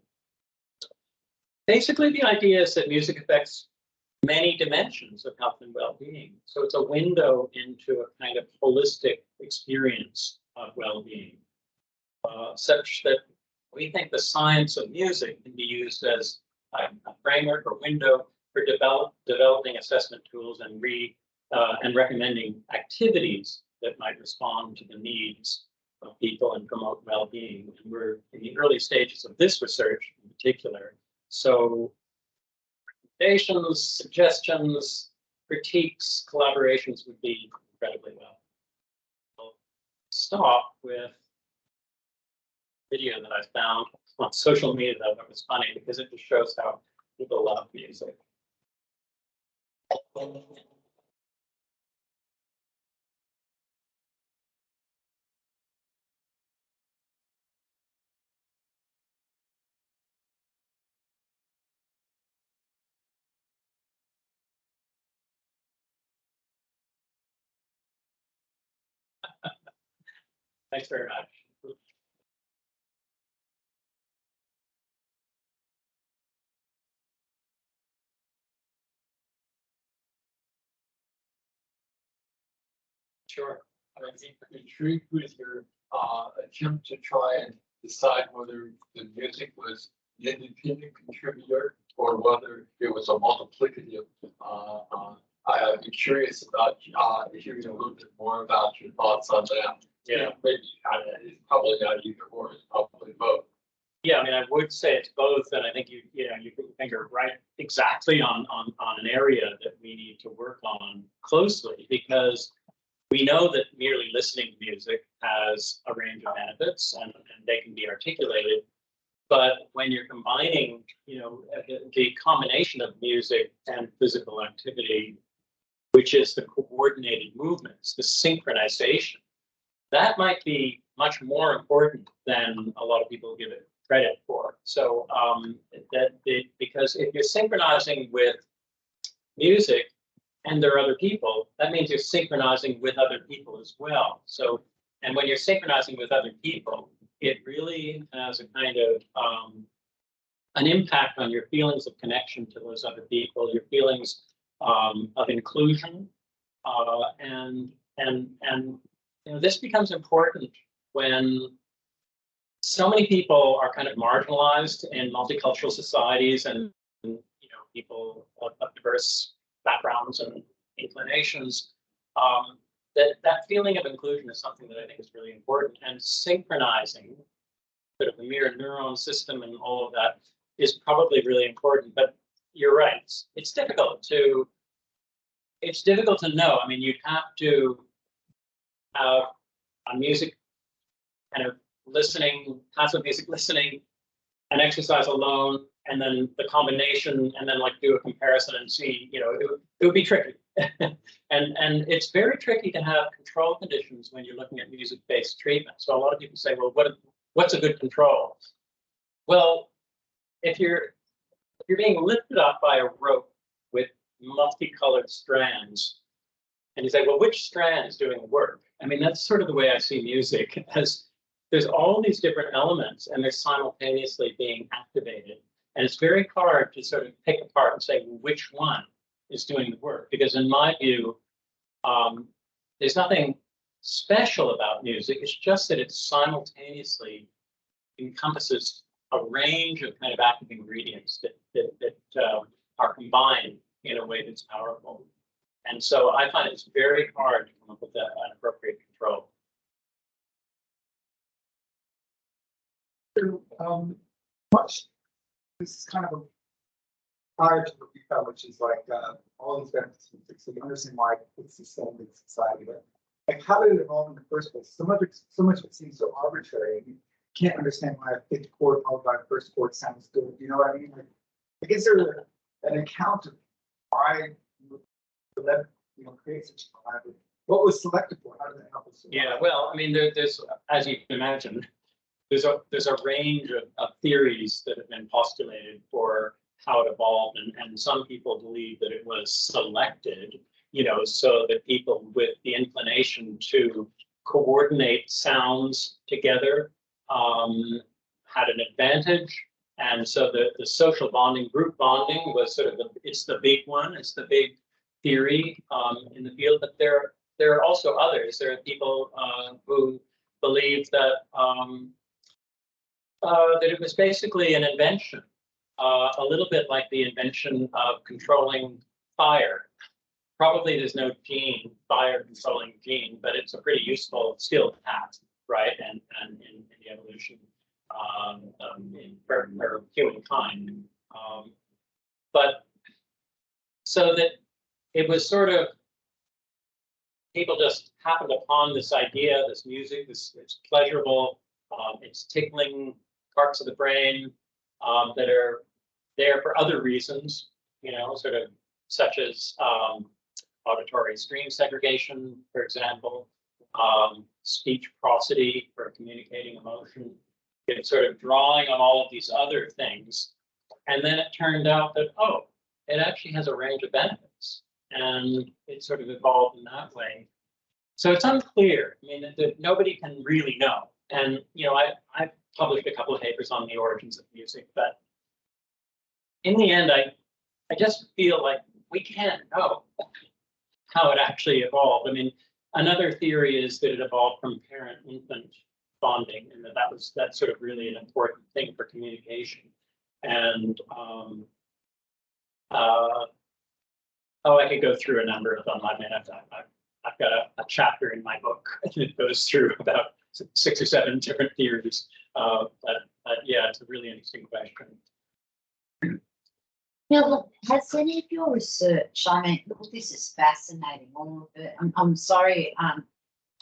Basically, the idea is that music affects many dimensions of health and well-being. So it's a window into a kind of holistic experience of well-being, such that we think the science of music can be used as a framework or window for developing assessment tools and recommending activities that might respond to the needs of people and promote well-being. And we're in the early stages of this research in particular. So recommendations, suggestions, critiques, collaborations would be incredibly well. I'll stop with a video that I found on social media that was funny because it just shows how people love music. Thanks very much. Sure. I'm intrigued with your attempt to try and decide whether the music was an independent contributor or whether it was a multiplicative. I'd be curious about hearing a little bit more about your thoughts on that. Yeah. Maybe it's probably not either or, it's probably both. Yeah, I mean, I would say it's both, and I think you put your finger right exactly on an area that we need to work on closely, because we know that merely listening to music has a range of benefits and they can be articulated. But when you're combining, the combination of music and physical activity, which is the coordinated movements, the synchronization, that might be much more important than a lot of people give it credit for. So because if you're synchronizing with music, and there are other people, that means you're synchronizing with other people as well. So, and when you're synchronizing with other people, it really has a kind of an impact on your feelings of connection to those other people, your feelings of inclusion, and this becomes important when so many people are kind of marginalized in multicultural societies, and people of diverse backgrounds and inclinations. That feeling of inclusion is something that I think is really important, and synchronizing sort of the mirror neuron system and all of that is probably really important. But you're right; it's difficult to know. I mean, you'd have to have a music kind of listening, passive music listening, and exercise alone, and then the combination, and then like do a comparison and see, it would be tricky. and it's very tricky to have control conditions when you're looking at music-based treatment. So a lot of people say, well, what's a good control? Well, if you're being lifted up by a rope with multicolored strands, and you say, well, which strand is doing the work? I mean, that's sort of the way I see music, as there's all these different elements and they're simultaneously being activated. And it's very hard to sort of pick apart and say, well, which one is doing the work? Because in my view, there's nothing special about music. It's just that it simultaneously encompasses a range of kind of active ingredients that are combined in a way that's powerful. And so I find it's very hard to come up with an appropriate control. Much this is kind of a prior to what you felt, which is like all these benefits of music, so you understand why it's sustained in society. But like, how did it evolve in the first place? So much of it seems so arbitrary. You can't understand why a fifth chord followed by a first chord sounds good. You know what I mean? Like is there an account of why that create such a vibe? What was selected for? How did that help us? Yeah, well, I mean, there's, as you can imagine, there's a range of theories that have been postulated for how it evolved, and some people believe that it was selected, so that people with the inclination to coordinate sounds together had an advantage. And so the social bonding, group bonding was sort of it's the big one, it's the big theory in the field. But there are also others. There are people who believe that that it was basically an invention, a little bit like the invention of controlling fire. Probably there's no fire controlling gene, but it's a pretty useful skill to have, right? And in the evolution for humankind. But so that it was sort of, people just happened upon this idea, this music, it's pleasurable, it's tickling parts of the brain that are there for other reasons, sort of such as auditory stream segregation, for example, speech prosody for communicating emotion. It's sort of drawing on all of these other things. And then it turned out that, it actually has a range of benefits. And it sort of evolved in that way. So it's unclear. I mean, that nobody can really know. And, I've published a couple of papers on the origins of music, but in the end, I just feel like we can't know how it actually evolved. I mean, another theory is that it evolved from parent-infant bonding, and that's sort of really an important thing for communication. And I could go through a number of them. I mean, I've got a chapter in my book that goes through about 6 or 7 different theories. But yeah, it's a really interesting question. Now, look, has any of your research, I mean, look, this is fascinating, all of it. I'm sorry, a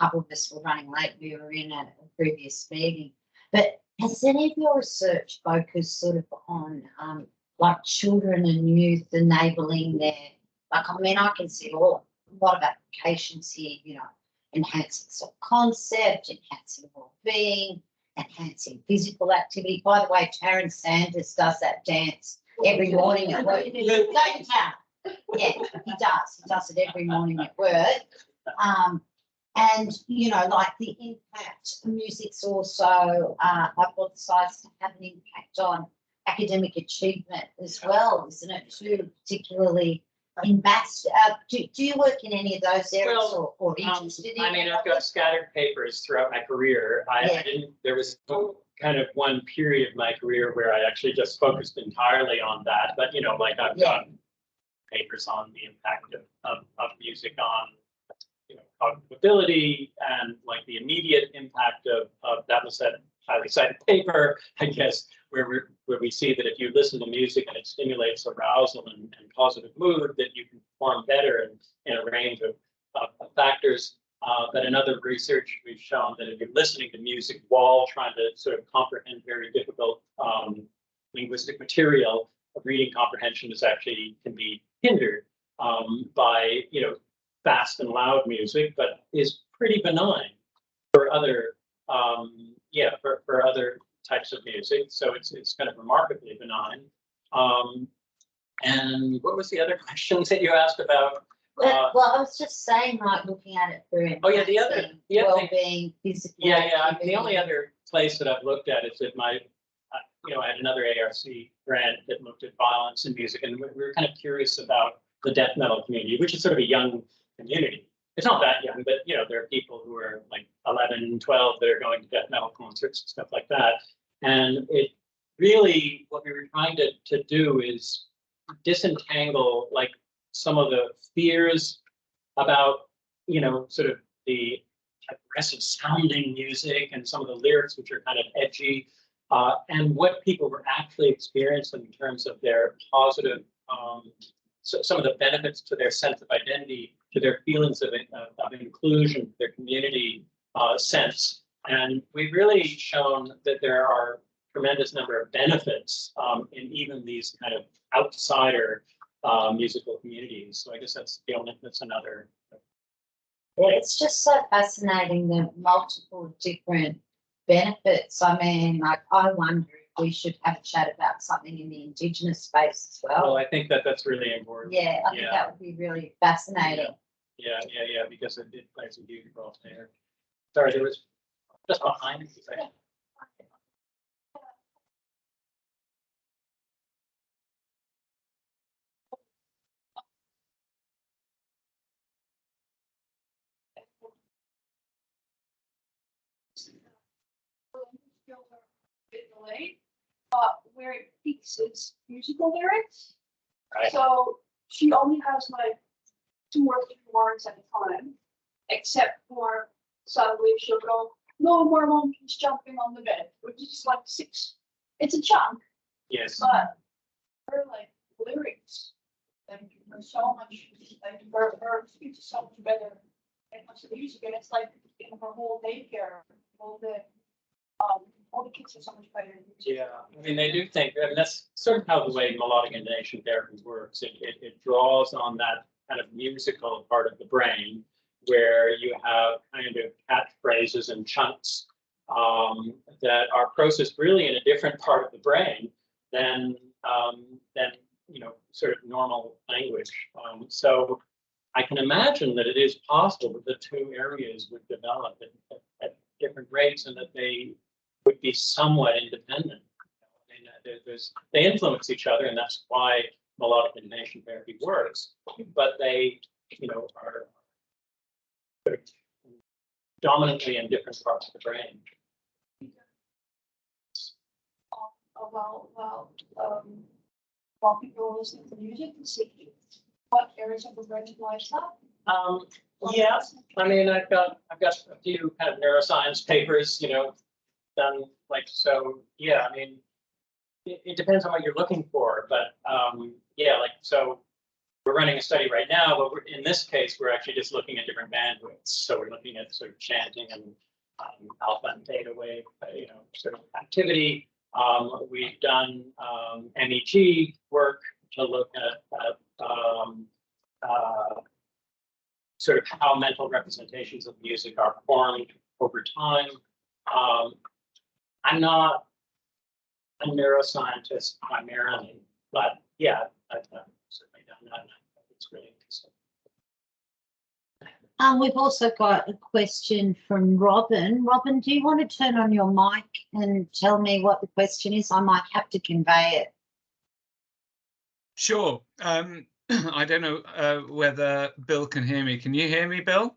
couple of us were running late. We were in a previous meeting. But has any of your research focused sort of on like children and youth enabling their, like, I mean, I can see a lot of applications here, enhancing self-concept, enhancing well-being, enhancing physical activity. By the way, Taryn Sanders does that dance every morning at work. Don't count. Yeah, he does. He does it every morning at work. And, like the impact, music's also hypothesized to have an impact on academic achievement as well, isn't it, too, particularly in maths? Do you work in any of those areas or interested in? I mean, I've got scattered papers throughout my career. There was kind of one period of my career where I actually just focused entirely on that. But, like I've got papers on the impact of music on, cognitive ability, and like the immediate impact of that was that highly cited paper, I guess, where we see that if you listen to music and it stimulates arousal and positive mood, that you can perform better in a range of factors. But in other research, we've shown that if you're listening to music while trying to sort of comprehend very difficult linguistic material, reading comprehension can be hindered by, fast and loud music, but is pretty benign for other, for other types of music. So it's kind of remarkably benign. And what was the other questions that you asked about? Well, I was just saying, like, looking at it through the other well-being, physical. Yeah. The only other place that I've looked at is that I had another ARC grant that looked at violence in music, and we were kind of curious about the death metal community, which is sort of a young community. it's not that young, but you know, there are people who are like 11, 12 that are going to death metal concerts and stuff like that. And it really, what we were trying to do is disentangle like some of the fears about, you know, sort of the aggressive sounding music and some of the lyrics which are kind of edgy, and what people were actually experiencing in terms of their positive, so some of the benefits to their sense of identity, to their feelings of inclusion, their community sense. And we've really shown that there are tremendous number of benefits in even these kind of outsider musical communities. So I guess that's another. Yeah, it's just so fascinating, the multiple different benefits. I mean, like, I wonder if we should have a chat about something in the Indigenous space as well. Well, I think that's really important. Yeah, I think that would be really fascinating. Yeah, because it plays a huge role there. Sorry, there was just behind you. Where it peaks is musical lyrics. Right. So she only has like 2 or 3 words at a time, except for suddenly she'll go, "No more monkeys jumping on the bed," which is like 6. It's a chunk, Yes. but her like lyrics, like are so much, like her speech is so much better than the music, and it's like in her whole daycare, all the kids are so much better. Yeah, I mean, they do think, I mean, that's sort of how the way melodic intonation therapy works. It draws on that kind of musical part of the brain where you have kind of catchphrases and chunks that are processed really in a different part of the brain than you know, sort of normal language. So I can imagine that it is possible that the 2 areas would develop at different rates and that they would be somewhat independent. They influence each other, and that's why melodic intonation therapy works. But they, you know, are sort of dominantly in different parts of the brain. While people are listening to music and see what areas of the brain lights up. Yeah, I mean, I've got a few kind of neuroscience papers, you know, done like, so yeah, I mean, it depends on what you're looking for, but yeah, like, so we're running a study right now, but in this case, we're actually just looking at different bandwidths. So we're looking at sort of chanting and alpha and theta wave, you know, sort of activity. We've done MEG work to look at sort of how mental representations of music are formed over time. I'm not a neuroscientist primarily, but yeah, I've certainly done that. It's really interesting. We've also got a question from Robin. Robin, do you want to turn on your mic and tell me what the question is? I might have to convey it. Sure. I don't know whether Bill can hear me. Can you hear me, Bill?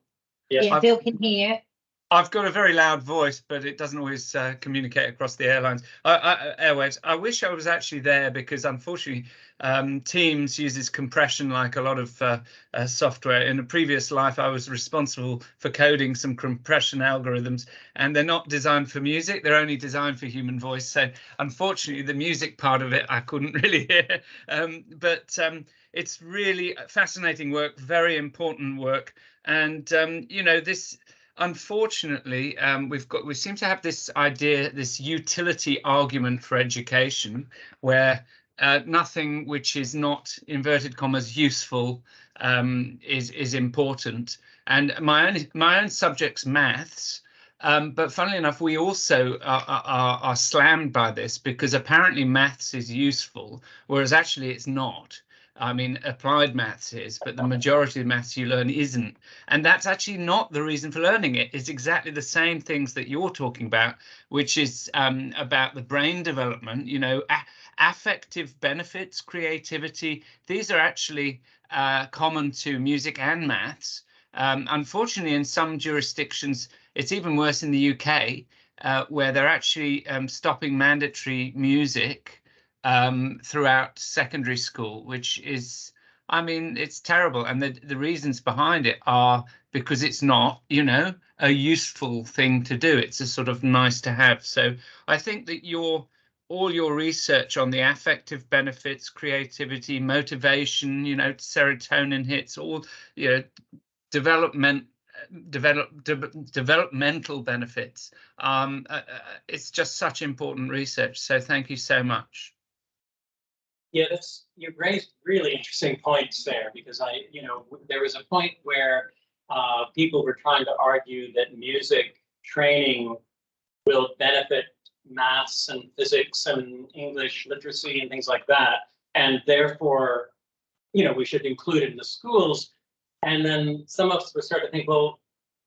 Yes. Yeah, Bill can hear. I've got a very loud voice, but it doesn't always communicate across the airwaves. I wish I was actually there because, unfortunately, Teams uses compression like a lot of software. In a previous life, I was responsible for coding some compression algorithms, and they're not designed for music. They're only designed for human voice. So, unfortunately, the music part of it, I couldn't really hear. But it's really fascinating work, very important work. And, you know, this... Unfortunately, we seem to have this idea, this utility argument for education, where nothing which is not, inverted commas, useful is important. And my own subject's maths, but funnily enough, we also are slammed by this because apparently maths is useful, whereas actually it's not. I mean, applied maths is, but the majority of maths you learn isn't. And that's actually not the reason for learning it. It's exactly the same things that you're talking about, which is about the brain development, you know, affective benefits, creativity. These are actually common to music and maths. Unfortunately, in some jurisdictions, it's even worse in the UK, where they're actually stopping mandatory music throughout secondary school, which is, I mean, it's terrible. And the reasons behind it are because it's not, you know, a useful thing to do. It's a sort of nice to have. So I think that all your research on the affective benefits, creativity, motivation, you know, serotonin hits, all, you know, developmental benefits. It's just such important research. So thank you so much. Yeah, you raised really interesting points there, because there was a point where people were trying to argue that music training will benefit maths and physics and English literacy and things like that, and therefore, we should include it in the schools. And then some of us were starting to think, well,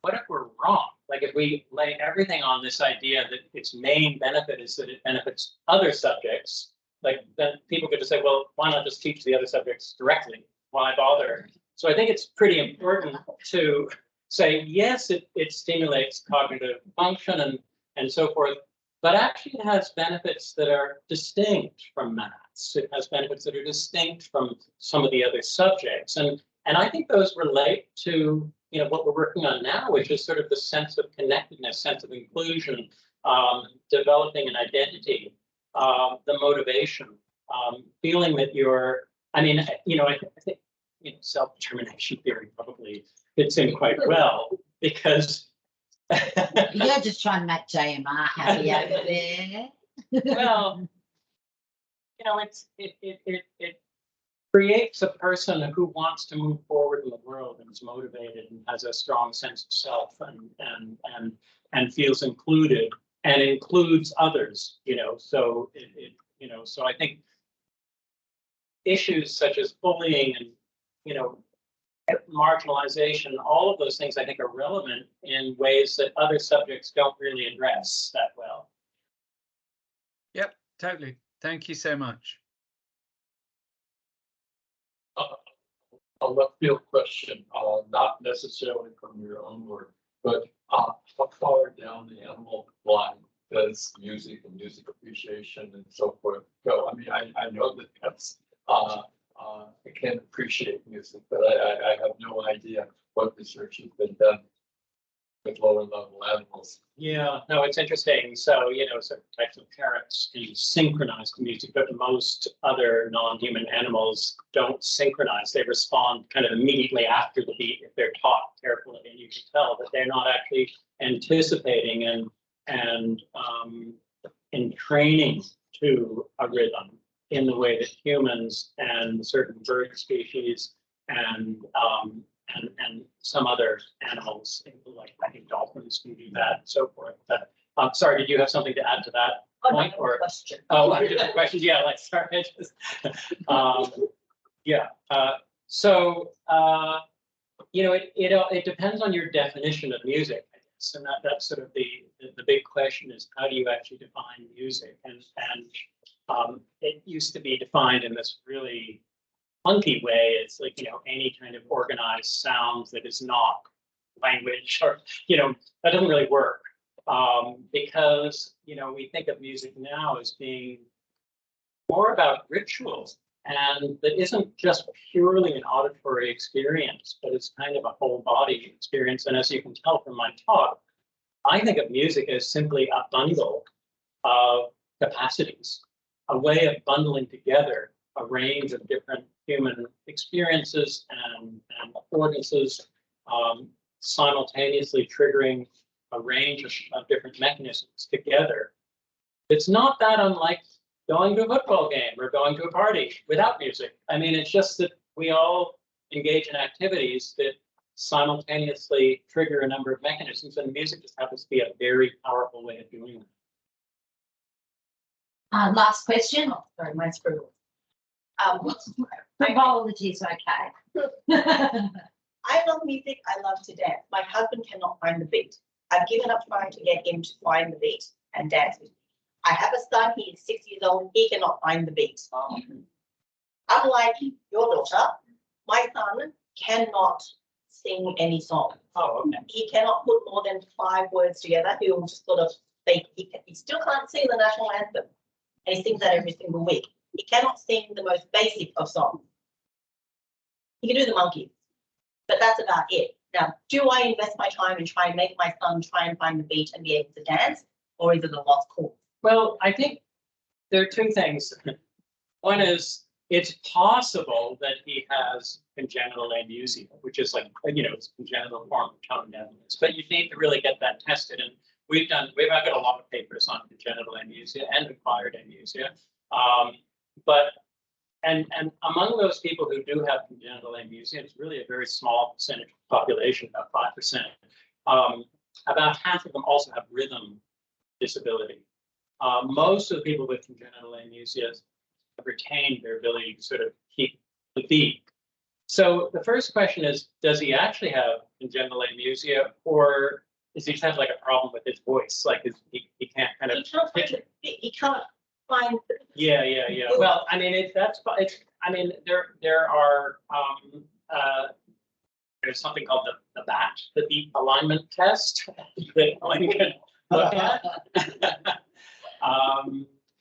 what if we're wrong? Like, if we lay everything on this idea that its main benefit is that it benefits other subjects, like, then people could just say, well, why not just teach the other subjects directly? Why bother? So I think it's pretty important to say, yes, it stimulates cognitive function and so forth, but actually it has benefits that are distinct from maths. It has benefits that are distinct from some of the other subjects. And I think those relate to what we're working on now, which is sort of the sense of connectedness, sense of inclusion, developing an identity, the motivation, feeling that you're. I mean, I think self-determination theory probably fits in quite well, because you're just trying to make JMR happy over there. Well, it creates a person who wants to move forward in the world and is motivated and has a strong sense of self and feels included and includes others. So so I think issues such as bullying and marginalization, all of those things I think are relevant in ways that other subjects don't really address that well. Yep, totally. Thank you so much. A left field question, not necessarily from your own work, but how far down the animal line does music and music appreciation and so forth go? I mean, I know that that's I can't appreciate music, but I have no idea what research has been done with lower level animals. Yeah, no, it's interesting. So, certain types of parrots can synchronize to music, but most other non-human animals don't synchronize. They respond kind of immediately after the beat if they're taught carefully, and you can tell that they're not actually anticipating and in training to a rhythm in the way that humans and certain bird species and some other animals, like I think dolphins can do that and so forth. But sorry, did you have something to add to that point? Or question. Oh, different questions. Yeah, like sorry. Yeah. So it depends on your definition of music, I guess, and that's sort of the big question is, how do you actually define music? And it used to be defined in this really funky way. It's like, any kind of organized sound that is not language, or, that doesn't really work. Because, we think of music now as being more about rituals, and that isn't just purely an auditory experience, but it's kind of a whole body experience. And as you can tell from my talk, I think of music as simply a bundle of capacities, a way of bundling together a range of different human experiences and affordances, simultaneously triggering a range of different mechanisms together. It's not that unlike going to a football game or going to a party without music. I mean, it's just that we all engage in activities that simultaneously trigger a number of mechanisms, and music just happens to be a very powerful way of doing that. Last question. Oh, sorry, mine's brutal. Frivolity is okay. I love music. I love to dance. My husband cannot find the beat. I've given up trying to get him to find the beat and dance with me. I have a son. He is 6 years old. He cannot find the beat. Unlike your daughter, my son cannot sing any song. Oh, okay. He cannot put more than 5 words together. He will just sort of fake. He still can't sing the national anthem. And he sings that every single week. He cannot sing the most basic of songs. He can do the monkey, but that's about it. Now, do I invest my time and try and make my son try and find the beat and be able to dance, or is it a lost cause? Well, I think there are 2 things. One is it's possible that he has congenital amusia, which is like, it's a congenital form of tone deafness, but you need to really get that tested. And we've got a lot of papers on congenital amusia and acquired amusia. And among those people who do have congenital amusia, it's really a very small percentage of the population, about 5%. About half of them also have rhythm disability. Most of the people with congenital amusia have retained their ability to sort of keep the beat. So the first question is, does he actually have congenital amusia, or does he just have like a problem with his voice? Like he can't kind of. He can't find the beat. He can't find. Yeah. Well, I mean, there are there's something called the BAT, the beat alignment test that one can look at.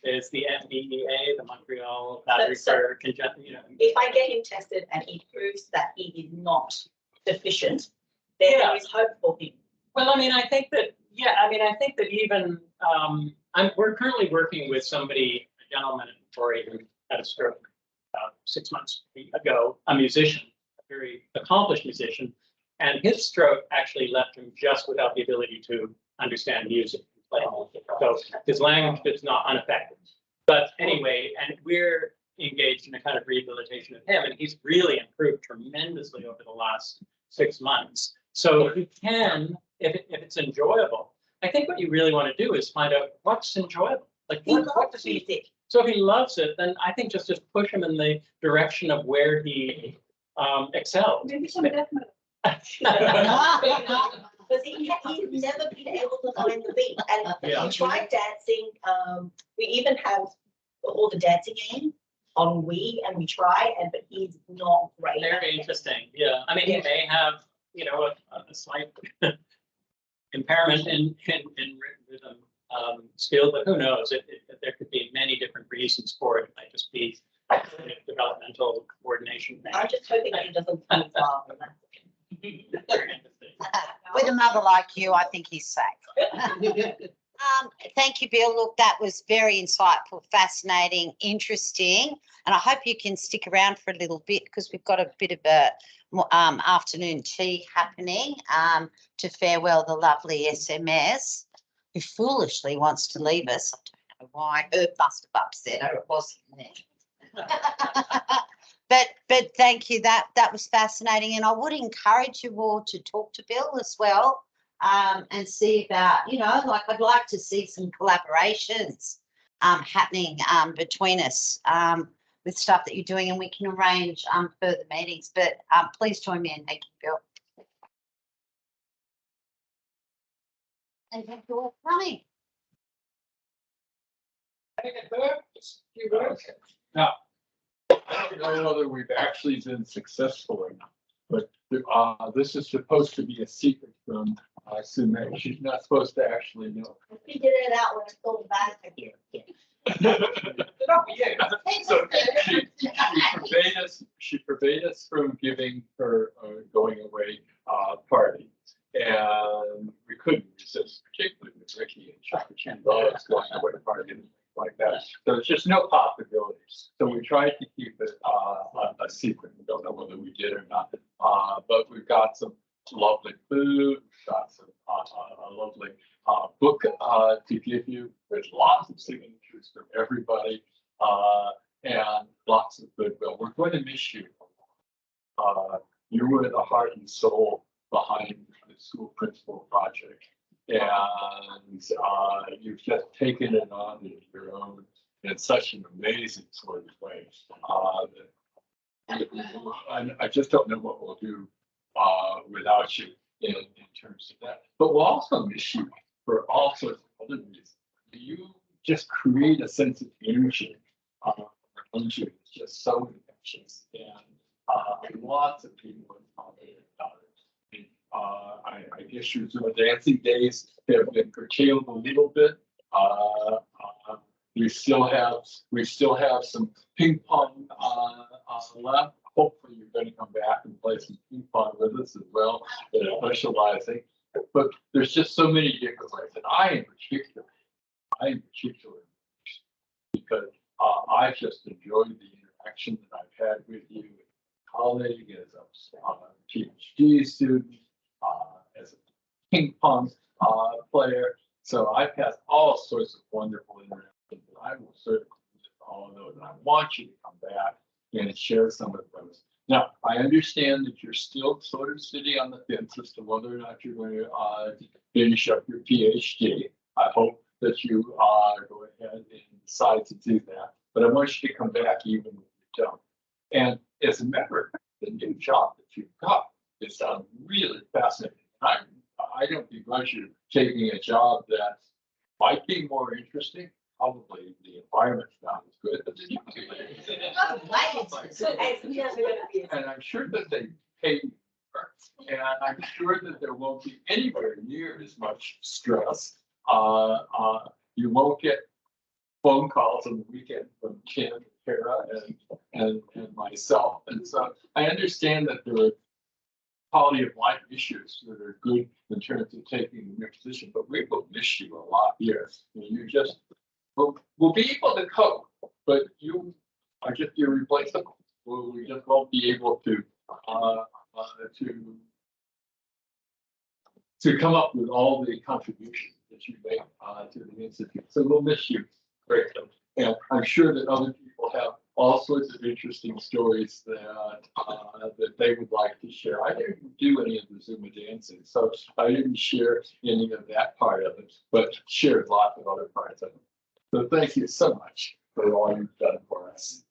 There's the MBEA, the Montreal Battery for Congenital. If I get him tested and he proves that he is not deficient, then there is hope for him. Well, I think that even we're currently working with somebody, a gentleman in Victoria who had a stroke about 6 months ago, a musician, a very accomplished musician, and his stroke actually left him just without the ability to understand music. So his language is not unaffected. But anyway, and we're engaged in a kind of rehabilitation of him, and he's really improved tremendously over the last 6 months. So you can, if it's enjoyable, I think what you really want to do is find out what's enjoyable. Like what does he? So if he loves it, then I think just push him in the direction of where he excels. Maybe some death metal. Because he's never been able to find the beat. And he tried dancing. We even have all the dancing games on Wii, and we try, but he's not great. Very interesting. Yeah. He may have, a slight impairment in rhythm skill, but who knows? There could be many different reasons for it. It might just be developmental coordination. I'm just hoping that he doesn't come far. Very interesting. With a mother like you, I think he's safe. Thank you, Bill. Look, that was very insightful, fascinating, interesting, and I hope you can stick around for a little bit because we've got a bit of a afternoon tea happening to farewell the lovely SMS, who foolishly wants to leave us. I don't know why. Her must have upset her. It wasn't there. But thank you. That was fascinating, and I would encourage you all to talk to Bill as well, and see about, I'd like to see some collaborations happening between us with stuff that you're doing, and we can arrange further meetings. But please join me in thanking Bill. And thank you all for coming. Now, I don't know whether we've actually been successful or not, but this is supposed to be a secret from Sumay. She's not supposed to actually know. I figured it out when I told back here. So she forbade us from giving her a going away party, and we couldn't resist, particularly with Ricky and she loves going away parties like that. So there's just no possibilities. So we tried to keep it a secret. We don't know whether we did or not, but we've got some lovely food. We've got some a lovely book to give you with lots of signatures from everybody and lots of goodwill. We're going to miss you. You were the heart and soul behind the school principal project, and you've just taken it on in your own in such an amazing sort of way. I just don't know what we'll do without you in terms of that. But we'll also miss you for all sorts of other reasons. You just create a sense of energy around you. It's just so infectious, and lots of people have commented about it. I guess your Zuma dancing days have been curtailed a little bit. We still have some ping pong left. Hopefully, you're going to come back and play some ping pong with us as well, socializing. But there's just so many different ways, and I in particular, because I just enjoyed the interaction that I've had with you, as a colleague, as a PhD student, as a ping pong player. So I've had all sorts of wonderful interactions. I will certainly use all of those, and I want you to come back and share some of those. Now, I understand that you're still sort of sitting on the fence as to whether or not you're going to finish up your PhD. I hope that you go ahead and decide to do that, but I want you to come back even if you don't. And as a member, the new job that you've got is really fascinating. I don't begrudge you taking a job that might be more interesting. Probably the environment's not as good, but and I'm sure that they pay you, and I'm sure that there won't be anywhere near as much stress. You won't get phone calls on the weekend from Kim, Kara, and myself, and so I understand that there are quality of life issues that are good in terms of taking a new position, but we will miss you a lot here. You just we'll be able to cope, but you are just irreplaceable. We just won't be able to come up with all the contributions that you make to the institute. So we'll miss you greatly, and I'm sure that other people have all sorts of interesting stories that they would like to share. I didn't do any of the Zuma dancing, so I didn't share any of that part of it, but shared lots of other parts of it. So thank you so much for all you've done for us.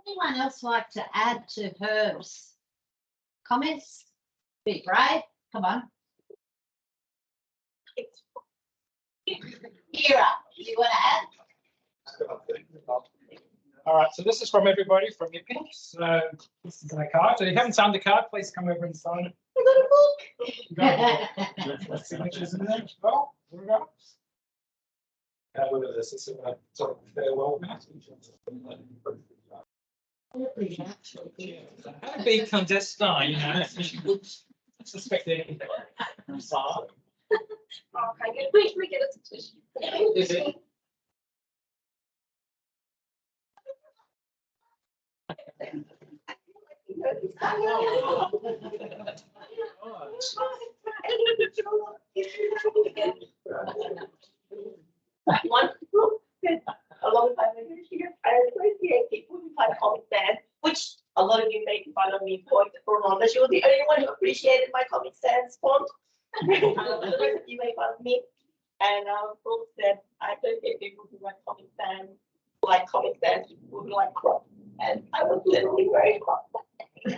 Anyone else like to add to Herb's comments? Be brave. Come on. Kira, do you want to add? All right, so this is from everybody from your pin. So this is my card. So if you haven't signed the card, please come over and sign it. Signatures in there as well. Here we go. Look at this. This is a sort of farewell message. A big clandestine, you know, she would suspect anything. Okay, we get a tissue. Is it? One a long time ago, I associate people who play comic sans, which a lot of you made fun of me for Rhonda. She was the only one who appreciated my comic sans font. The rest of you made fun of me. And Brooke said I associate people who like comic sans, people who like crop. And I was literally very proud.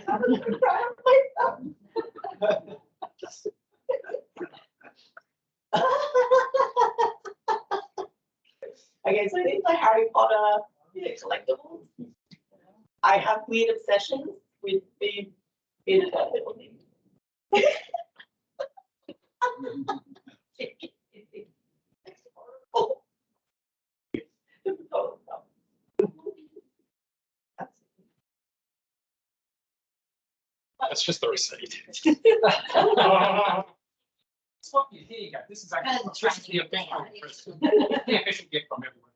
I was very proud of myself. Okay, so these are Harry Potter collectibles. I have weird obsessions with the bearded little things. That's just the receipt. Swap you. Here you go. This is actually the official gift from everyone.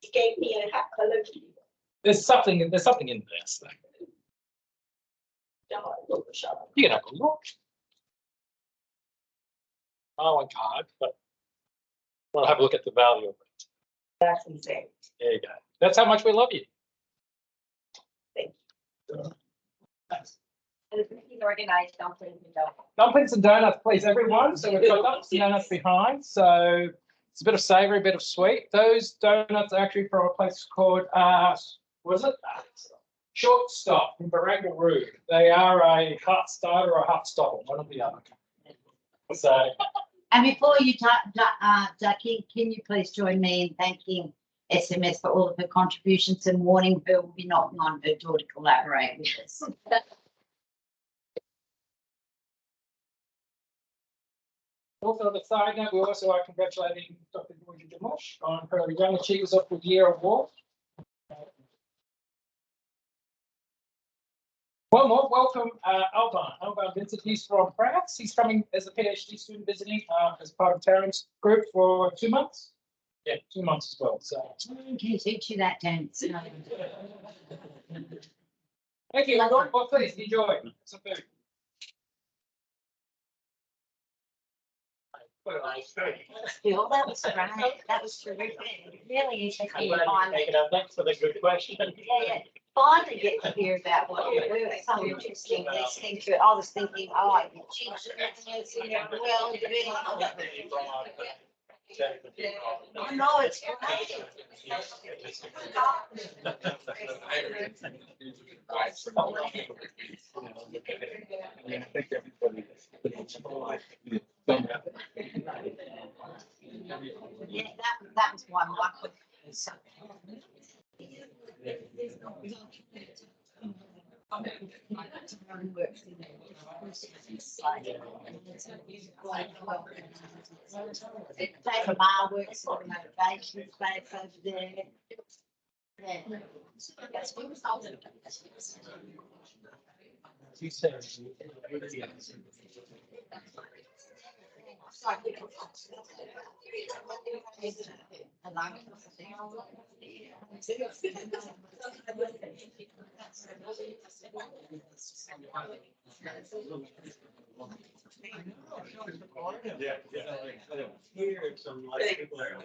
He gave me a hat color. There's something in there. So. You can have a look. Oh, one card, but we'll have a look at the value of it. That's insane. There you go. That's how much we love you. Thank you. And he's organized dumplings and donuts. Dumplings and donuts, please, everyone. So we've got dumplings and donuts behind. So it's a bit of savoury, a bit of sweet. Those donuts are actually from a place called, was it? Short Stop in Barangaroo. They are a heart starter or a heart stopper, one or the other. So. And before you duck in, can you please join me in thanking SMS for all of her contributions and warning her will be knocking on her door to collaborate with us. Also, on the side note, we also are congratulating Dr. Georgia Demosh on her Young Achievers of the Year award. One more, welcome Alban. Alban Vincent, he's from France. He's coming as a PhD student visiting as part of Taryn's group for 2 months. Yeah, 2 months as well. So Can teach you that dance. thank you, everyone. Well, please enjoy some food. Phil, that was great. That was terrific. Really interesting. Thanks for the good question. Yeah, finally get to hear about what you do. It's so interesting listening to it. I was thinking, oh, geez, it's in there. Well, I know it's great. I think everybody. Yeah, that was one. David Marr works on motivation space over there. Yeah. Here, some like people are.